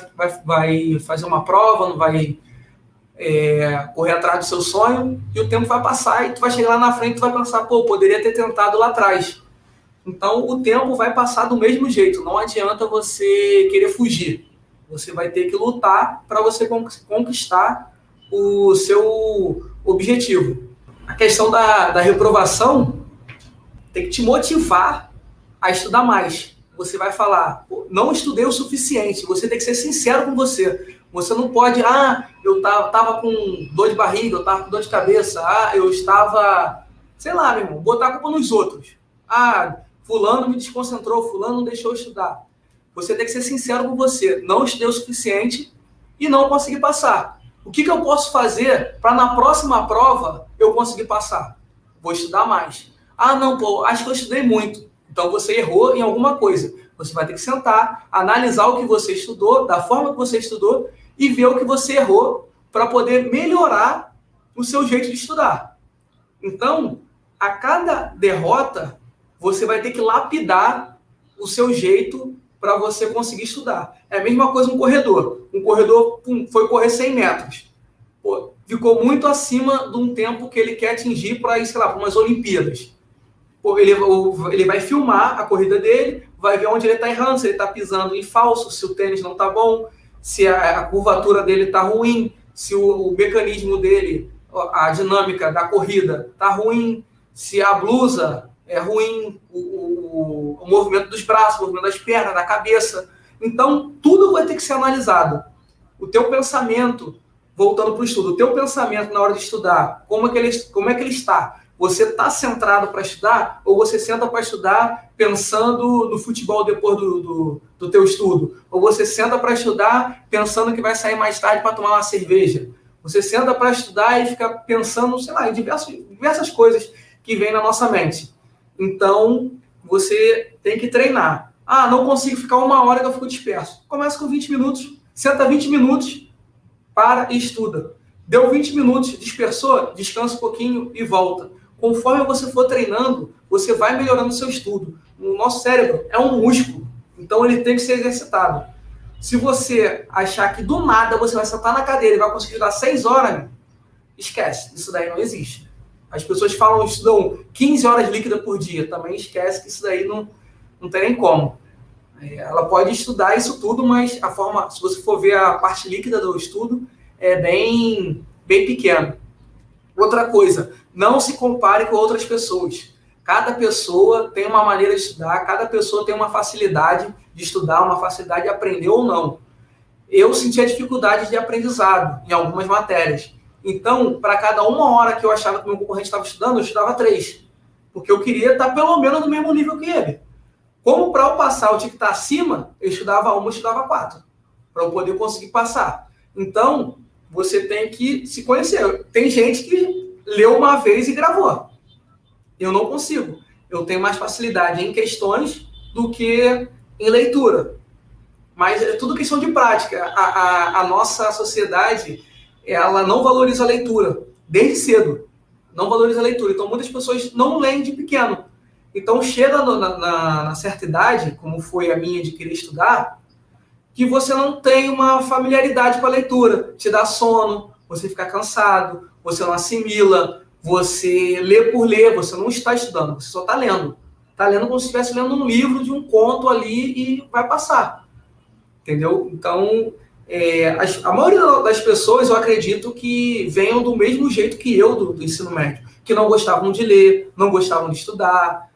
B: fazer uma prova, não vai correr atrás do seu sonho, e o tempo vai passar, e tu vai chegar lá na frente e tu vai pensar, poderia ter tentado lá atrás. Então, o tempo vai passar do mesmo jeito, não adianta você querer fugir. Você vai ter que lutar para você conquistar o seu objetivo. A questão da reprovação tem que te motivar a estudar mais. Você vai falar, não estudei o suficiente. Você tem que ser sincero com você. Você não pode, eu estava com dor de barriga, eu estava com dor de cabeça, eu estava, sei lá, meu irmão, botar a culpa nos outros. Fulano me desconcentrou, fulano não deixou eu estudar. Você tem que ser sincero com você. Não estudei o suficiente e não consegui passar. O que eu posso fazer para na próxima prova eu conseguir passar? Vou estudar mais. Acho que eu estudei muito. Então você errou em alguma coisa. Você vai ter que sentar, analisar o que você estudou, da forma que você estudou, e ver o que você errou para poder melhorar o seu jeito de estudar. Então, a cada derrota, você vai ter que lapidar o seu jeito para você conseguir estudar. É a mesma coisa um corredor. Um corredor foi correr 100 metros. Ficou muito acima de um tempo que ele quer atingir para ir, sei lá, para umas Olimpíadas. Ele vai filmar a corrida dele, vai ver onde ele está errando, se ele está pisando em falso, se o tênis não está bom, se a curvatura dele está ruim, se o mecanismo dele, a dinâmica da corrida está ruim, se a blusa é ruim, o movimento dos braços, o movimento das pernas, da cabeça. Então, tudo vai ter que ser analisado. O teu pensamento, voltando para o estudo, o teu pensamento na hora de estudar, como é que ele está? Você está centrado para estudar ou você senta para estudar pensando no futebol depois do teu estudo? Ou você senta para estudar pensando que vai sair mais tarde para tomar uma cerveja? Você senta para estudar e fica pensando, sei lá, em diversas coisas que vêm na nossa mente. Então, você tem que treinar. Não consigo ficar 1 hora que eu fico disperso. Começa com 20 minutos, senta 20 minutos, para e estuda. Deu 20 minutos, dispersou, descansa um pouquinho e volta. Conforme você for treinando, você vai melhorando o seu estudo. O nosso cérebro é um músculo, então ele tem que ser exercitado. Se você achar que do nada você vai sentar na cadeira e vai conseguir estudar 6 horas, esquece, isso daí não existe. As pessoas falam que estudam 15 horas líquida por dia, também esquece que isso daí não tem nem como. Ela pode estudar isso tudo, mas a forma, se você for ver a parte líquida do estudo, é bem pequena. Outra coisa, não se compare com outras pessoas. Cada pessoa tem uma maneira de estudar, cada pessoa tem uma facilidade de estudar, uma facilidade de aprender ou não. Eu sentia dificuldade de aprendizado em algumas matérias. Então, para cada 1 hora que eu achava que o meu concorrente estava estudando, eu estudava 3. Porque eu queria estar pelo menos no mesmo nível que ele. Como para eu passar eu tinha que estar acima, eu estudava 1, eu estudava 4. Para eu poder conseguir passar. Então, você tem que se conhecer. Tem gente que leu uma vez e gravou. Eu não consigo. Eu tenho mais facilidade em questões do que em leitura. Mas é tudo questão de prática. A nossa sociedade, ela não valoriza a leitura desde cedo. Não valoriza a leitura. Então, muitas pessoas não leem de pequeno. Então, chega na certa idade, como foi a minha de querer estudar, que você não tem uma familiaridade com a leitura. Te dá sono, você fica cansado, você não assimila, você lê por ler, você não está estudando, você só está lendo. Está lendo como se estivesse lendo um livro de um conto ali e vai passar. Entendeu? Então, a maioria das pessoas, eu acredito que venham do mesmo jeito que eu do ensino médio, que não gostavam de ler, não gostavam de estudar,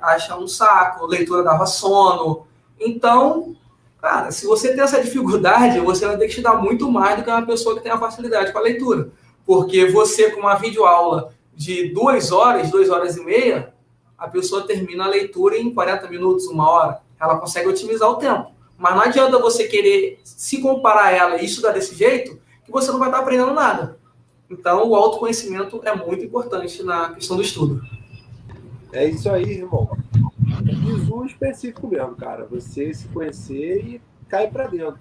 B: acham um saco, leitura dava sono. Então, cara, se você tem essa dificuldade, você vai ter que estudar muito mais do que uma pessoa que tem a facilidade com a leitura. Porque você, com uma videoaula de 2 horas, 2 horas e meia, a pessoa termina a leitura em 40 minutos, 1 hora. Ela consegue otimizar o tempo. Mas não adianta você querer se comparar a ela e estudar desse jeito, que você não vai estar aprendendo nada. Então, o autoconhecimento é muito importante na questão do estudo.
A: É isso aí, irmão. Bizu específico mesmo, cara. Você se conhecer e cair pra dentro.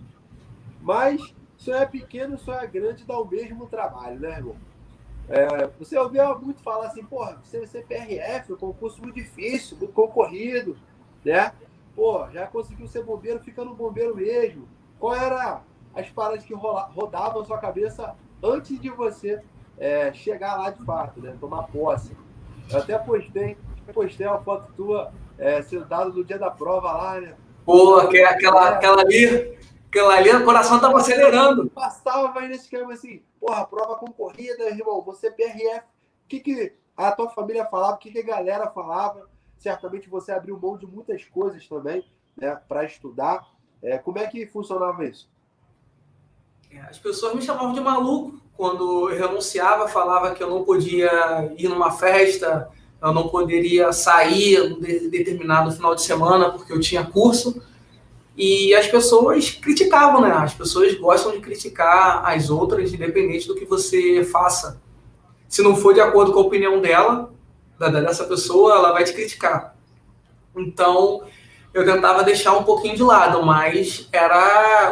A: Mas sonhar pequeno, sonhar grande dá o mesmo trabalho, né, irmão? Você ouviu muito falar assim, porra, você vai ser PRF, um concurso muito difícil, muito concorrido, né? Pô, já conseguiu ser bombeiro, fica no bombeiro mesmo. Qual era as paradas que rodavam na sua cabeça antes de você chegar lá de fato, né? Tomar posse. Eu até postei uma foto tua sentado no dia da prova lá, né? Pô,
B: aquela ali, o coração tava acelerando.
A: Passava, vai nesse esquema assim, porra, prova concorrida, irmão, você é PRF. O que a tua família falava, o que a galera falava? Certamente você abriu mão de muitas coisas também, né, para estudar. Como é que funcionava isso?
B: As pessoas me chamavam de maluco quando eu renunciava, falava que eu não podia ir numa festa, eu não poderia sair num determinado final de semana porque eu tinha curso. E as pessoas criticavam, né? As pessoas gostam de criticar as outras, independente do que você faça. Se não for de acordo com a opinião dessa pessoa, ela vai te criticar. Então, eu tentava deixar um pouquinho de lado, mas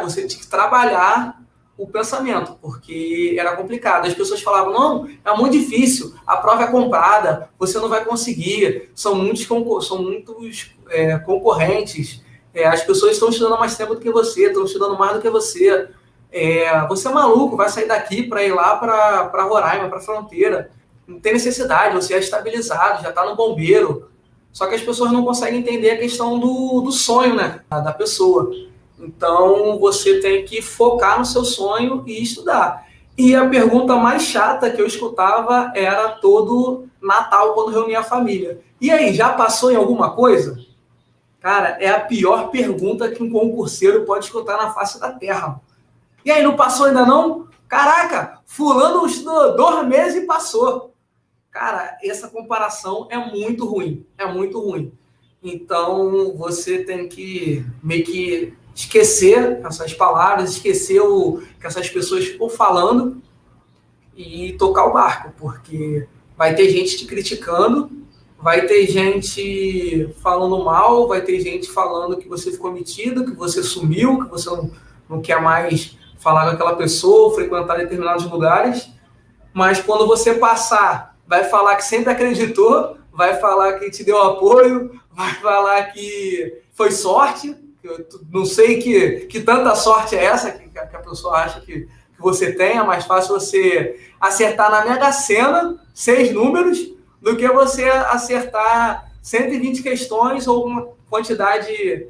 B: você tinha que trabalhar o pensamento, porque era complicado. As pessoas falavam, não, é muito difícil, a prova é comprada, você não vai conseguir, são muitos concorrentes, as pessoas estão estudando mais tempo do que você, estão estudando mais do que você. Você é maluco, vai sair daqui para ir lá para Roraima, para a fronteira. Não tem necessidade, você é estabilizado, já está no bombeiro. Só que as pessoas não conseguem entender a questão do sonho, né, da pessoa. Então, você tem que focar no seu sonho e estudar. E a pergunta mais chata que eu escutava era todo Natal, quando reunia a família. E aí, já passou em alguma coisa? Cara, é a pior pergunta que um concurseiro pode escutar na face da terra. E aí, não passou ainda não? Caraca, fulano estudou 2 meses e passou. Cara, essa comparação é muito ruim. É muito ruim. Então, você tem que meio que esquecer essas palavras, esquecer o que essas pessoas ficam falando e tocar o barco, porque vai ter gente te criticando, vai ter gente falando mal, vai ter gente falando que você ficou metido, que você sumiu, que você não quer mais falar com aquela pessoa, frequentar determinados lugares, mas quando você passar, vai falar que sempre acreditou, vai falar que te deu apoio, vai falar que foi sorte. Eu não sei que tanta sorte é essa que a pessoa acha que você tem. É mais fácil você acertar na Mega Sena 6 números do que você acertar 120 questões ou uma quantidade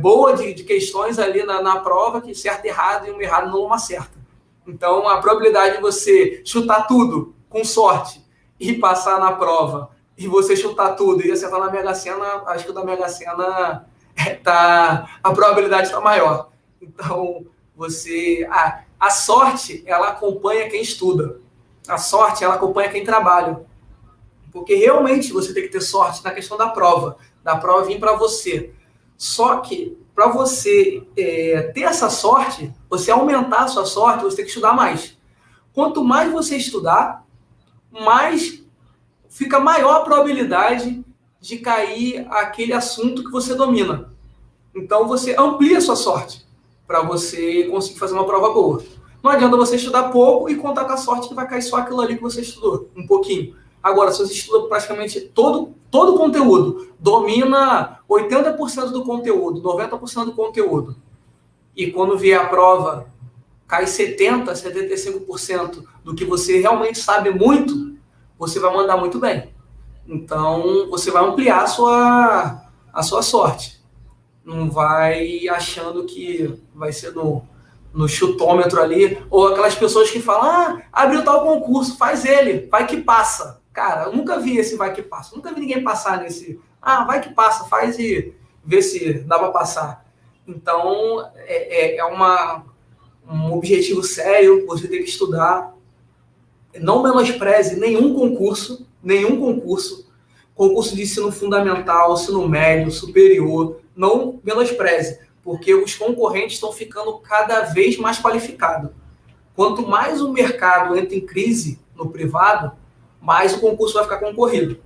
B: boa de questões ali na prova, que certo e errado, e um errado não acerta. Então, a probabilidade de você chutar tudo com sorte e passar na prova, e você chutar tudo e acertar na Mega Sena, acho que o da Mega Sena a probabilidade está maior. Então, a sorte, ela acompanha quem estuda. A sorte, ela acompanha quem trabalha. Porque realmente você tem que ter sorte na questão da prova vir para você. Só que, para você ter essa sorte, você aumentar a sua sorte, você tem que estudar mais. Quanto mais você estudar, mais fica maior a probabilidade de cair aquele assunto que você domina. Então, você amplia a sua sorte para você conseguir fazer uma prova boa. Não adianta você estudar pouco e contar com a sorte que vai cair só aquilo ali que você estudou, um pouquinho. Agora, se você estuda praticamente todo o conteúdo, domina 80% do conteúdo, 90% do conteúdo, e quando vier a prova, cai 70%, 75% do que você realmente sabe muito, você vai mandar muito bem. Então, você vai ampliar a sua sorte. Não vai achando que vai ser no chutômetro ali, ou aquelas pessoas que falam, abriu tal concurso, faz ele, vai que passa. Cara, eu nunca vi esse vai que passa, nunca vi ninguém passar nesse, vai que passa, faz e vê se dá para passar. Então, um objetivo sério, você tem que estudar, não menospreze concurso de ensino fundamental, ensino médio, superior, não menospreze, porque os concorrentes estão ficando cada vez mais qualificados. Quanto mais o mercado entra em crise no privado, mais o concurso vai ficar concorrido.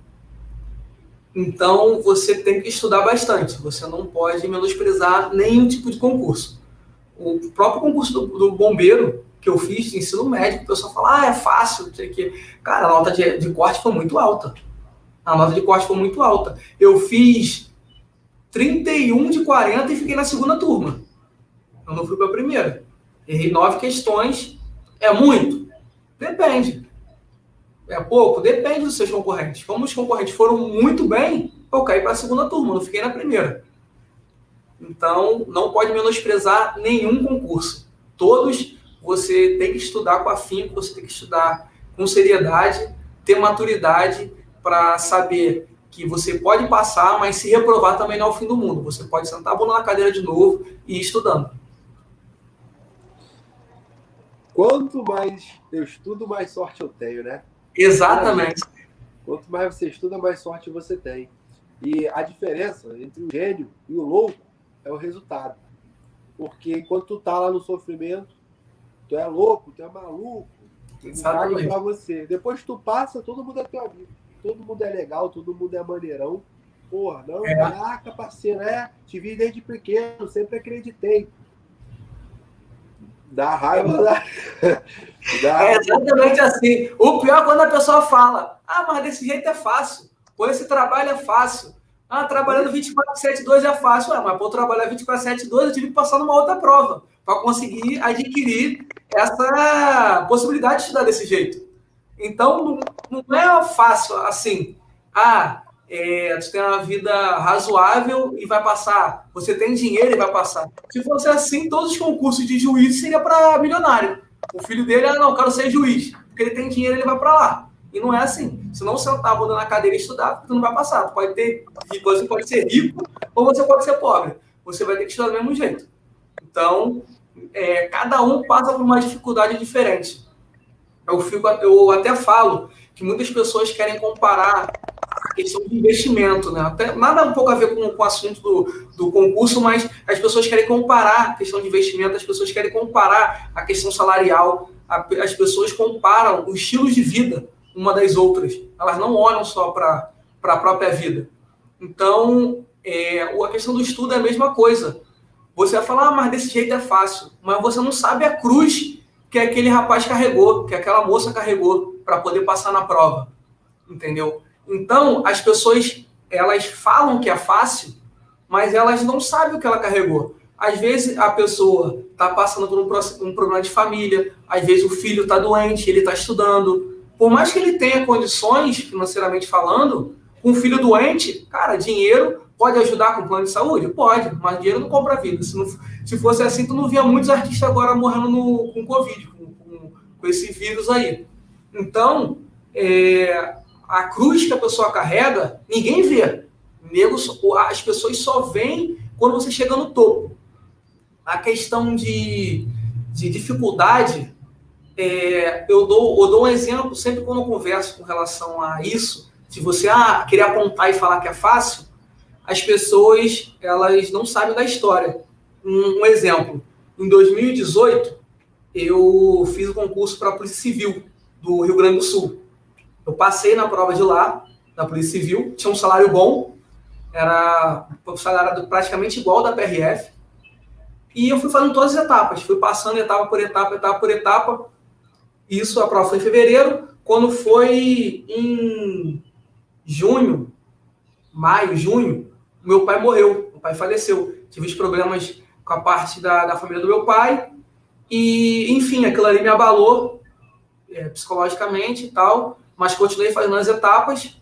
B: Então, você tem que estudar bastante, você não pode menosprezar nenhum tipo de concurso. O próprio concurso do bombeiro, que eu fiz de ensino médio, o pessoal fala, é fácil, não sei o quê. Cara, a nota de corte foi muito alta. Eu fiz 31 de 40 e fiquei na segunda turma. Eu não fui para a primeira. Errei 9 questões. É muito? Depende. É pouco? Depende dos seus concorrentes. Como os concorrentes foram muito bem, eu caí para a segunda turma, não fiquei na primeira. Então, não pode menosprezar nenhum concurso. Todos você tem que estudar com afinco, você tem que estudar com seriedade, ter maturidade para saber que você pode passar, mas se reprovar também não é o fim do mundo. Você pode sentar a bunda na cadeira de novo e ir estudando.
A: Quanto mais eu estudo, mais sorte eu tenho, né?
B: Exatamente.
A: Quanto mais você estuda, mais sorte você tem. E a diferença entre o gênio e o louco é o resultado. Porque enquanto tu tá lá no sofrimento, tu é louco, tu é maluco, não caga pra você. Depois tu passa, todo mundo é teu amigo. Todo mundo é legal, todo mundo é maneirão. Porra, não, caraca, parceiro, te vi desde pequeno, sempre acreditei. Dá raiva,
B: É exatamente assim. O pior é quando a pessoa fala, mas desse jeito é fácil. Pô, esse trabalho é fácil. Trabalhando 24/7/2 é fácil. Mas para eu trabalhar 24/7/2, eu tive que passar numa outra prova para conseguir adquirir essa possibilidade de estudar desse jeito. Então, não é fácil assim. Tu tem uma vida razoável e vai passar. Você tem dinheiro e vai passar. Se fosse assim, todos os concursos de juiz seria para milionário. O filho dele, não, quero ser juiz. Porque ele tem dinheiro, ele vai para lá. E não é assim. Se não sentar a bunda na cadeira e estudar, tu não vai passar. Você pode ser rico ou você pode ser pobre. Você vai ter que estudar do mesmo jeito. Então, cada um passa por uma dificuldade diferente. Eu até falo que muitas pessoas querem comparar a questão de investimento, né? Até, nada um pouco a ver com o assunto do concurso, mas as pessoas querem comparar a questão de investimento, as pessoas querem comparar a questão salarial, as pessoas comparam os estilos de vida uma das outras. Elas não olham só para a própria vida. Então, a questão do estudo é a mesma coisa. Você vai falar, mas desse jeito é fácil. Mas você não sabe a cruz que aquele rapaz carregou, que aquela moça carregou para poder passar na prova. Entendeu? Então, as pessoas, elas falam que é fácil, mas elas não sabem o que ela carregou. Às vezes, a pessoa está passando por um problema de família, às vezes o filho está doente, ele está estudando. Por mais que ele tenha condições, financeiramente falando, com um filho doente, cara, dinheiro pode ajudar com o plano de saúde? Pode, mas dinheiro não compra vida. Se fosse assim, tu não via muitos artistas agora morrendo com Covid, com esse vírus aí. Então, a cruz que a pessoa carrega, ninguém vê. As pessoas só veem quando você chega no topo. A questão de dificuldade, eu dou um exemplo sempre quando eu converso com relação a isso. Se você querer apontar e falar que é fácil, as pessoas elas não sabem da história. Um exemplo, em 2018, eu fiz o concurso para a Polícia Civil do Rio Grande do Sul. Eu passei na prova de lá, da Polícia Civil, tinha um salário bom, era um salário praticamente igual ao da PRF, e eu fui fazendo todas as etapas, fui passando etapa por etapa. Isso, a prova foi em fevereiro. Quando foi em maio, junho, meu pai morreu, meu pai faleceu. Tive os problemas com a parte da família do meu pai, e, enfim, aquilo ali me abalou psicologicamente e tal, mas continuei fazendo as etapas.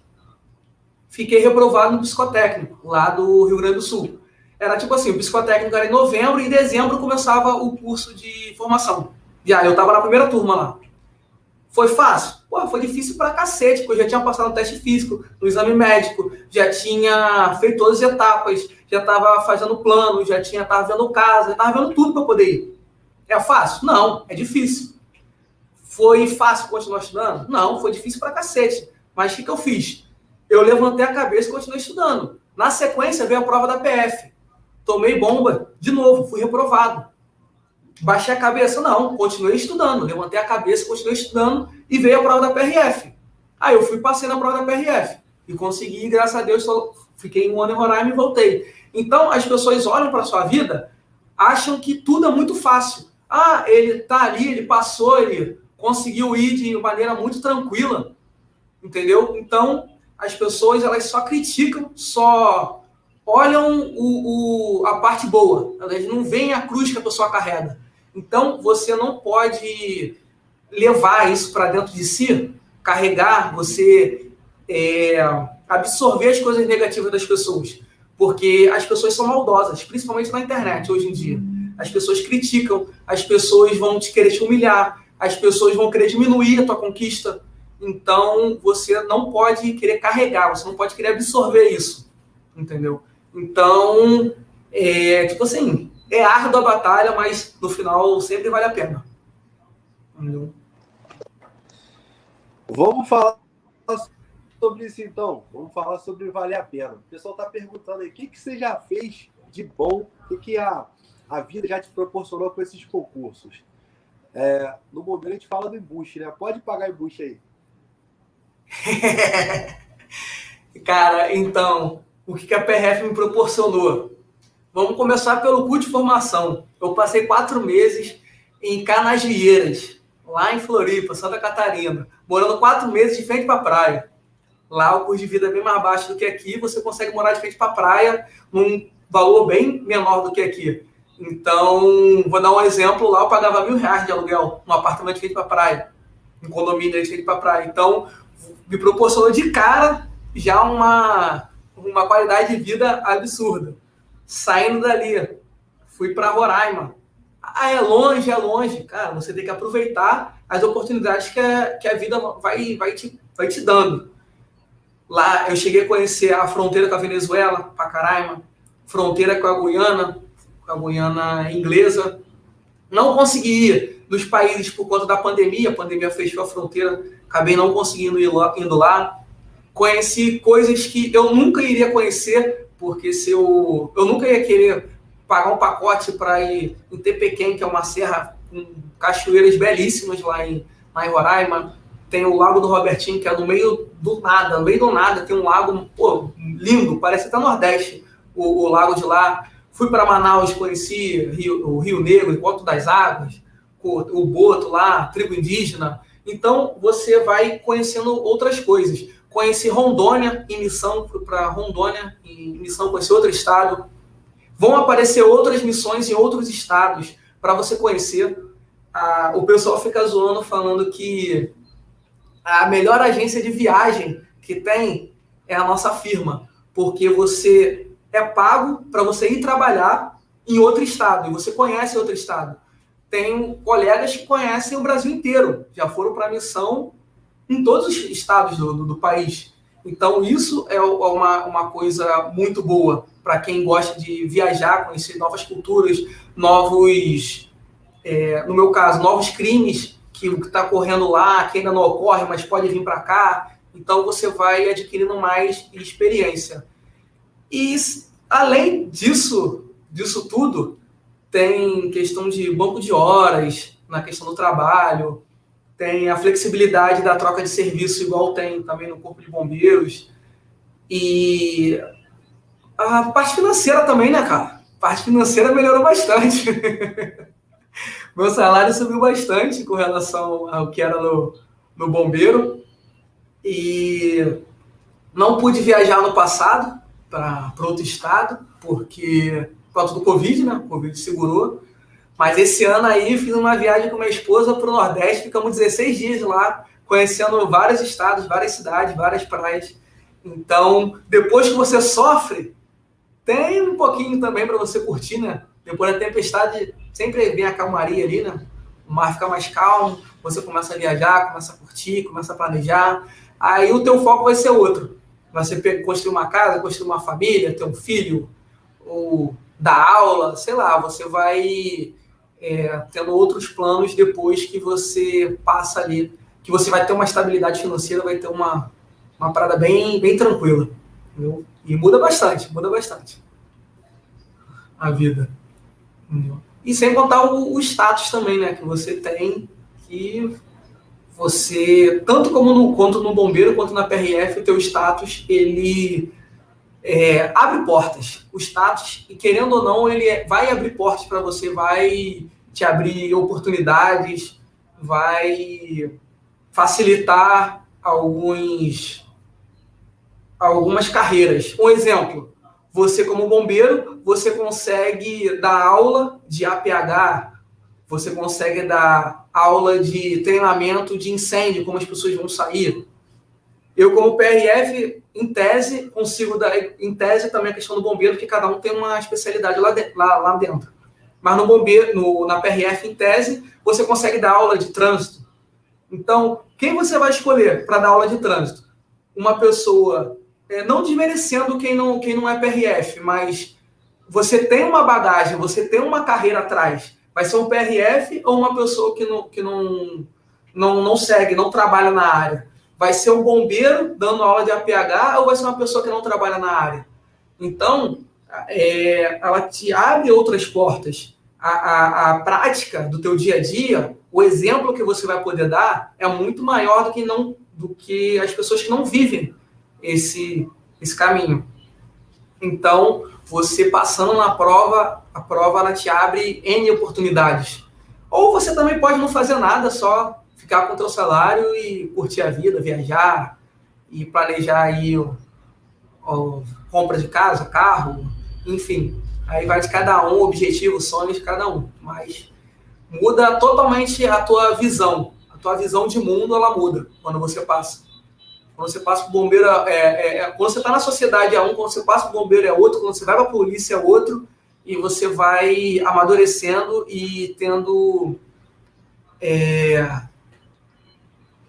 B: Fiquei reprovado no psicotécnico, lá do Rio Grande do Sul. Era tipo assim, o psicotécnico era em novembro e em dezembro começava o curso de formação. Eu estava na primeira turma lá. Foi fácil? Pô, foi difícil pra cacete, porque eu já tinha passado no teste físico, no exame médico, já tinha feito todas as etapas, já estava fazendo plano, já estava vendo casa, já estava vendo tudo para poder ir. É fácil? Não, é difícil. Foi fácil continuar estudando? Não, foi difícil pra cacete. Mas o que eu fiz? Eu levantei a cabeça e continuei estudando. Na sequência veio a prova da PF. Tomei bomba, de novo, fui reprovado. Baixei a cabeça? Não, continuei estudando. Levantei a cabeça, continuei estudando e veio a prova da PRF. Aí eu passei na prova da PRF e consegui, graças a Deus, fiquei 1 ano em Roraima e voltei. Então, as pessoas olham para a sua vida, acham que tudo é muito fácil. Ele tá ali, ele passou, ele conseguiu ir de maneira muito tranquila, entendeu? Então, as pessoas, elas só criticam, só olham a parte boa, elas não veem a cruz que a pessoa carrega. Então, você não pode levar isso para dentro de si, carregar, você absorver as coisas negativas das pessoas, porque as pessoas são maldosas, principalmente na internet hoje em dia. As pessoas criticam, as pessoas vão querer te humilhar, as pessoas vão querer diminuir a tua conquista. Então, você não pode querer carregar, você não pode querer absorver isso, entendeu? Então, tipo assim, é árdua a batalha, mas no final sempre vale a pena. Entendeu?
A: Vamos falar sobre isso então. Vamos falar sobre valer a pena. O pessoal está perguntando aí, o que você já fez de bom? O que a vida já te proporcionou com esses concursos? No momento a gente fala do embuste, né? Pode pagar embuste aí.
B: Cara, então, o que a PRF me proporcionou? Vamos começar pelo curso de formação. Eu passei 4 meses em Canasvieiras, lá em Floripa, Santa Catarina, morando 4 meses de frente para a praia. Lá o custo de vida é bem mais baixo do que aqui, você consegue morar de frente para a praia num valor bem menor do que aqui. Então, vou dar um exemplo, lá eu pagava R$1.000 de aluguel, num apartamento de frente para a praia, um condomínio de frente para a praia. Então, me proporcionou de cara já uma qualidade de vida absurda. Saindo dali, fui para Roraima. É longe. Cara, você tem que aproveitar as oportunidades que a vida vai te dando. Lá eu cheguei a conhecer a fronteira com a Venezuela, Pacaraima, fronteira com a Guiana inglesa. Não consegui ir nos países por conta da pandemia. A pandemia fechou a fronteira, acabei não conseguindo indo lá. Conheci coisas que eu nunca iria conhecer, porque eu nunca ia querer pagar um pacote para ir em Tepequém, que é uma serra com cachoeiras belíssimas lá em Roraima. Tem o Lago do Robertinho, que é no meio do nada, tem um lago lindo, parece até Nordeste, o lago de lá. Fui para Manaus, conheci o Rio Negro, Encontro das Águas, o Boto lá, tribo indígena. Então, você vai conhecendo outras coisas. conheci Rondônia em missão, fui para Rondônia em missão, conheci outro estado. Vão aparecer outras missões em outros estados para você conhecer. O pessoal fica zoando, falando que a melhor agência de viagem que tem é a nossa firma, porque você é pago para você ir trabalhar em outro estado, e você conhece outro estado. Tenho colegas que conhecem o Brasil inteiro, já foram para a missão em todos os estados do país. Então, isso é uma coisa muito boa para quem gosta de viajar, conhecer novas culturas, novos, no meu caso, novos crimes que está ocorrendo lá, que ainda não ocorre, mas pode vir para cá. Então, você vai adquirindo mais experiência. E, além disso tudo, tem questão de banco de horas, na questão do trabalho, tem a flexibilidade da troca de serviço, igual tem também no Corpo de Bombeiros. E a parte financeira também, né, cara? A parte financeira melhorou bastante. Meu salário subiu bastante com relação ao que era no bombeiro. E não pude viajar no passado para outro estado, porque por causa do Covid, né? O Covid segurou. Mas esse ano aí fiz uma viagem com minha esposa para o Nordeste, ficamos 16 dias lá, conhecendo vários estados, várias cidades, várias praias. Então, depois que você sofre, tem um pouquinho também para você curtir, né? Depois da tempestade, sempre vem a calmaria ali, né? O mar fica mais calmo, você começa a viajar, começa a curtir, começa a planejar. Aí o teu foco vai ser outro. Você construir uma casa, construir uma família, ter um filho, ou dar aula, sei lá, você vai tendo outros planos depois que você passa ali, que você vai ter uma estabilidade financeira, vai ter uma parada bem, bem tranquila. Entendeu? E muda bastante a vida. Entendeu? E sem contar o status também, né, que você tem, que você, tanto quanto no bombeiro, quanto na PRF, o teu status, ele abre portas. O status, e querendo ou não, ele vai abrir portas para você, vai te abrir oportunidades, vai facilitar algumas carreiras. Um exemplo, você como bombeiro, você consegue dar aula de APH, você consegue dar aula de treinamento de incêndio, como as pessoas vão sair. Eu, como PRF, em tese, consigo dar, em tese também a questão do bombeiro, porque cada um tem uma especialidade lá dentro. Mas no bombeiro, na PRF, em tese, você consegue dar aula de trânsito. Então, quem você vai escolher para dar aula de trânsito? Uma pessoa, não desmerecendo quem não é PRF, mas você tem uma bagagem, você tem uma carreira atrás. Vai ser um PRF ou uma pessoa que não segue, não trabalha na área? Vai ser um bombeiro dando aula de APH ou vai ser uma pessoa que não trabalha na área? Então, ela te abre outras portas. A prática do teu dia a dia, o exemplo que você vai poder dar é muito maior do que as pessoas que não vivem esse caminho. Então, você passando na prova, a prova ela te abre N oportunidades. Ou você também pode não fazer nada, só ficar com o teu salário e curtir a vida, viajar e planejar aí compra de casa, carro, enfim. Aí vai de cada um, objetivo, sonho de cada um. Mas muda totalmente a tua visão. A tua visão de mundo, ela muda quando você passa. Quando você passa para o bombeiro, quando você está na sociedade é um, quando você passa para o bombeiro é outro, quando você vai para a polícia é outro, e você vai amadurecendo e tendo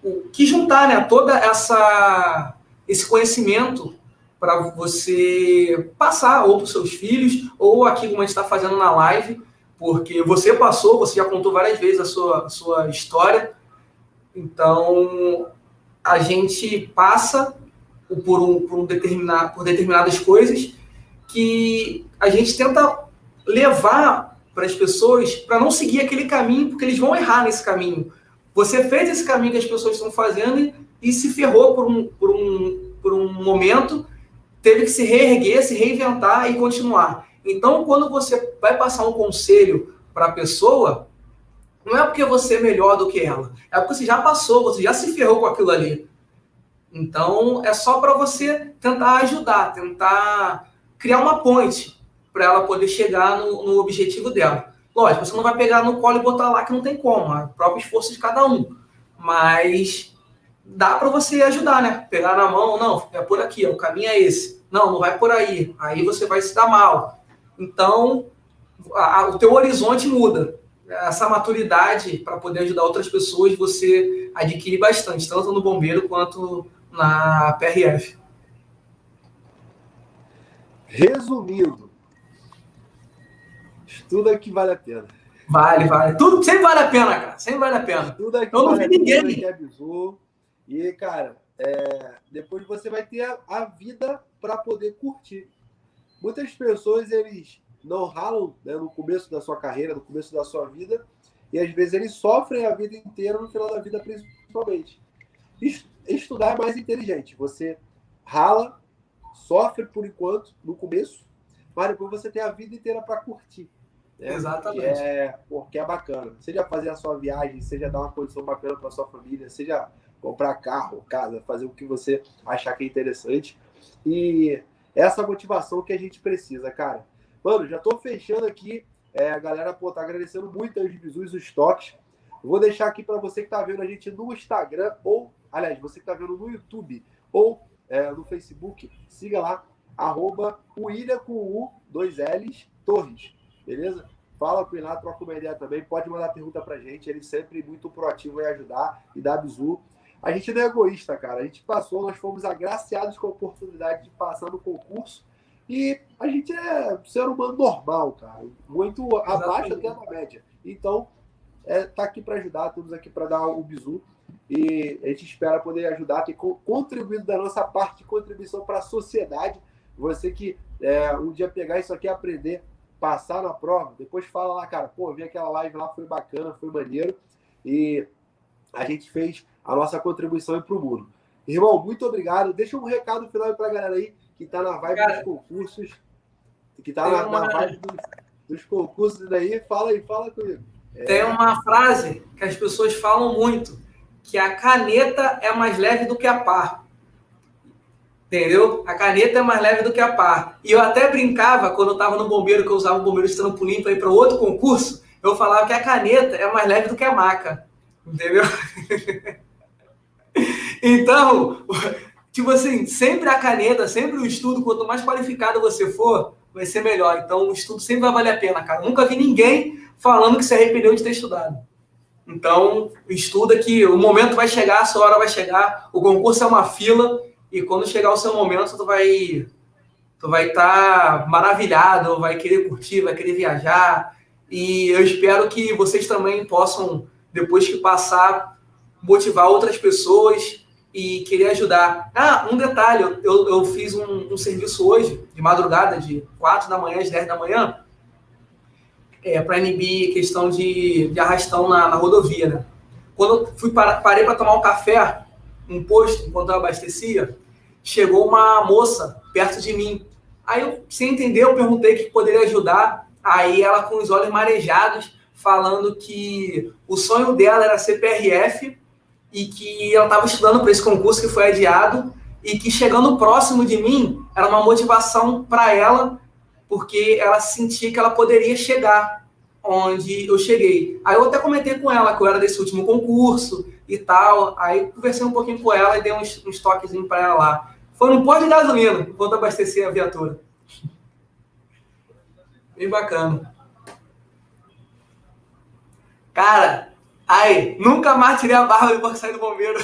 B: o que juntar, né, toda esse conhecimento para você passar ou para os seus filhos, ou aqui como a gente está fazendo na live, porque você passou, você já contou várias vezes a sua história, então a gente passa por determinadas coisas que a gente tenta levar para as pessoas para não seguir aquele caminho, porque eles vão errar nesse caminho. Você fez esse caminho que as pessoas estão fazendo e se ferrou por um momento, teve que se reerguer, se reinventar e continuar. Então, quando você vai passar um conselho para a pessoa, não é porque você é melhor do que ela, é porque você já passou, você já se ferrou com aquilo ali. Então, é só para você tentar ajudar, tentar criar uma ponte para ela poder chegar no objetivo dela. Lógico, você não vai pegar no colo e botar lá que não tem como, é o próprio esforço de cada um. Mas dá para você ajudar, né? Pegar na mão, não, é por aqui, ó, o caminho é esse. Não, não vai por aí. Aí você vai se dar mal. Então, o teu horizonte muda. Essa maturidade para poder ajudar outras pessoas você adquire bastante, tanto no bombeiro quanto na PRF.
A: Resumindo, estuda que vale a pena.
B: Vale. Tudo sempre vale a pena, cara. Sempre vale a pena.
A: Estuda que
B: Eu não
A: vale
B: vi
A: a pena,
B: ninguém.
A: que é bizu. E, cara, depois você vai ter a vida para poder curtir. Muitas pessoas, eles não ralam, né, no começo da sua carreira, no começo da sua vida, e às vezes eles sofrem a vida inteira, no final da vida principalmente. Estudar é mais inteligente. Você rala, sofre por enquanto, no começo, mas depois você tem a vida inteira para curtir. Né?
B: Exatamente.
A: Porque é bacana. Seja fazer a sua viagem, seja dar uma condição bacana para sua família, seja comprar carro, casa, fazer o que você achar que é interessante. E essa motivação que a gente precisa, cara. Mano, já tô fechando aqui. A galera, tá agradecendo muito os bizus, os toques. Vou deixar aqui para você que tá vendo a gente no Instagram, ou, aliás, você que tá vendo no YouTube, ou no Facebook, siga lá, @William com U, 2 L's, Torres, beleza? Fala com ele lá, troca uma ideia também, pode mandar pergunta pra gente, ele sempre muito proativo em ajudar e dar bizu. A gente não é egoísta, cara, a gente passou, nós fomos agraciados com a oportunidade de passar no concurso e a gente é um ser humano normal, cara, muito abaixo até da média. Então, tá aqui para ajudar, estamos aqui para dar o bizu. E a gente espera poder ajudar, ter contribuído da nossa parte de contribuição para a sociedade. Você que um dia pegar isso aqui, aprender, passar na prova, depois fala lá, cara, pô, vi aquela live lá, foi bacana, foi maneiro, e a gente fez a nossa contribuição para o mundo. Irmão, muito obrigado. Deixa um recado final para a galera aí que está na vibe dos concursos, que está na vibe dos concursos daí. Fala comigo.
B: Tem uma frase que as pessoas falam muito, que a caneta é mais leve do que a pá. Entendeu? A caneta é mais leve do que a pá. E eu até brincava, quando eu estava no bombeiro, que eu usava o bombeiro de trampolim para ir para outro concurso, eu falava que a caneta é mais leve do que a maca. Entendeu? Então, tipo assim, sempre a caneta, sempre o estudo, quanto mais qualificado você for, vai ser melhor. Então, o estudo sempre vai valer a pena, cara. Eu nunca vi ninguém falando que se arrependeu de ter estudado. Então, estuda que o momento vai chegar, a sua hora vai chegar, o concurso é uma fila, e quando chegar o seu momento, tu vai estar maravilhado, vai querer curtir, vai querer viajar, e eu espero que vocês também possam, depois que passar, motivar outras pessoas e querer ajudar. Um detalhe, eu fiz um serviço hoje, de madrugada, de 4 da manhã às 10 da manhã, para inibir questão de arrastão na rodovia, né? Quando eu parei para tomar um café, um posto, enquanto eu abastecia, chegou uma moça perto de mim. Aí, eu, sem entender, eu perguntei o que poderia ajudar. Aí ela, com os olhos marejados, falando que o sonho dela era ser PRF e que ela estava estudando para esse concurso que foi adiado e que chegando próximo de mim era uma motivação para ela, porque ela sentia que ela poderia chegar onde eu cheguei. Aí eu até comentei com ela que eu era desse último concurso e tal. Aí conversei um pouquinho com ela e dei uns toquezinhos para ela lá. Foi num posto de gasolina, enquanto abastecia a viatura. Bem bacana. Cara, nunca mais tirei a barba depois que saí do bombeiro.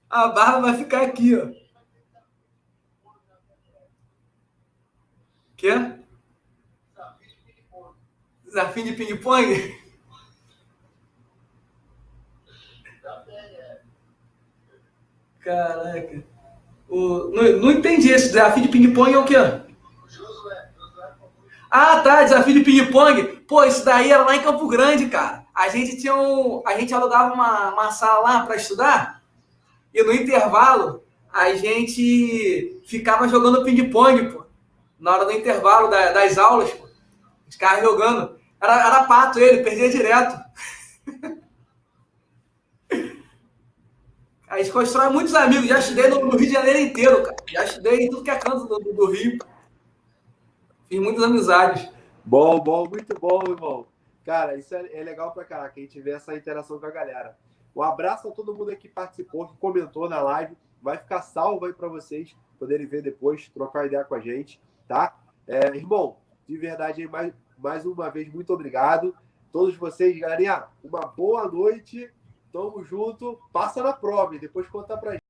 B: A barba vai ficar aqui, ó. Quê? Desafio de ping-pong? Caraca. Não entendi esse desafio de ping-pong é o quê? Tá, desafio de ping-pong. Pô, isso daí era lá em Campo Grande, cara. A gente alugava uma sala lá para estudar e no intervalo a gente ficava jogando ping-pong, pô. Na hora do intervalo das aulas, pô. Os caras jogando. Era pato ele, perdia direto. A gente constrói muitos amigos. Já estudei no Rio de Janeiro inteiro, cara. Já estudei em tudo que é canto do Rio. Fiz muitas amizades.
A: Bom, muito bom, irmão. Cara, isso é legal pra caraca, a gente vê essa interação com a galera. Um abraço a todo mundo que participou, que comentou na live. Vai ficar salvo aí pra vocês poderem ver depois, trocar ideia com a gente, tá? Irmão, de verdade, mais uma vez, muito obrigado. Todos vocês, galerinha, uma boa noite. Tamo junto. Passa na prova e depois conta pra gente.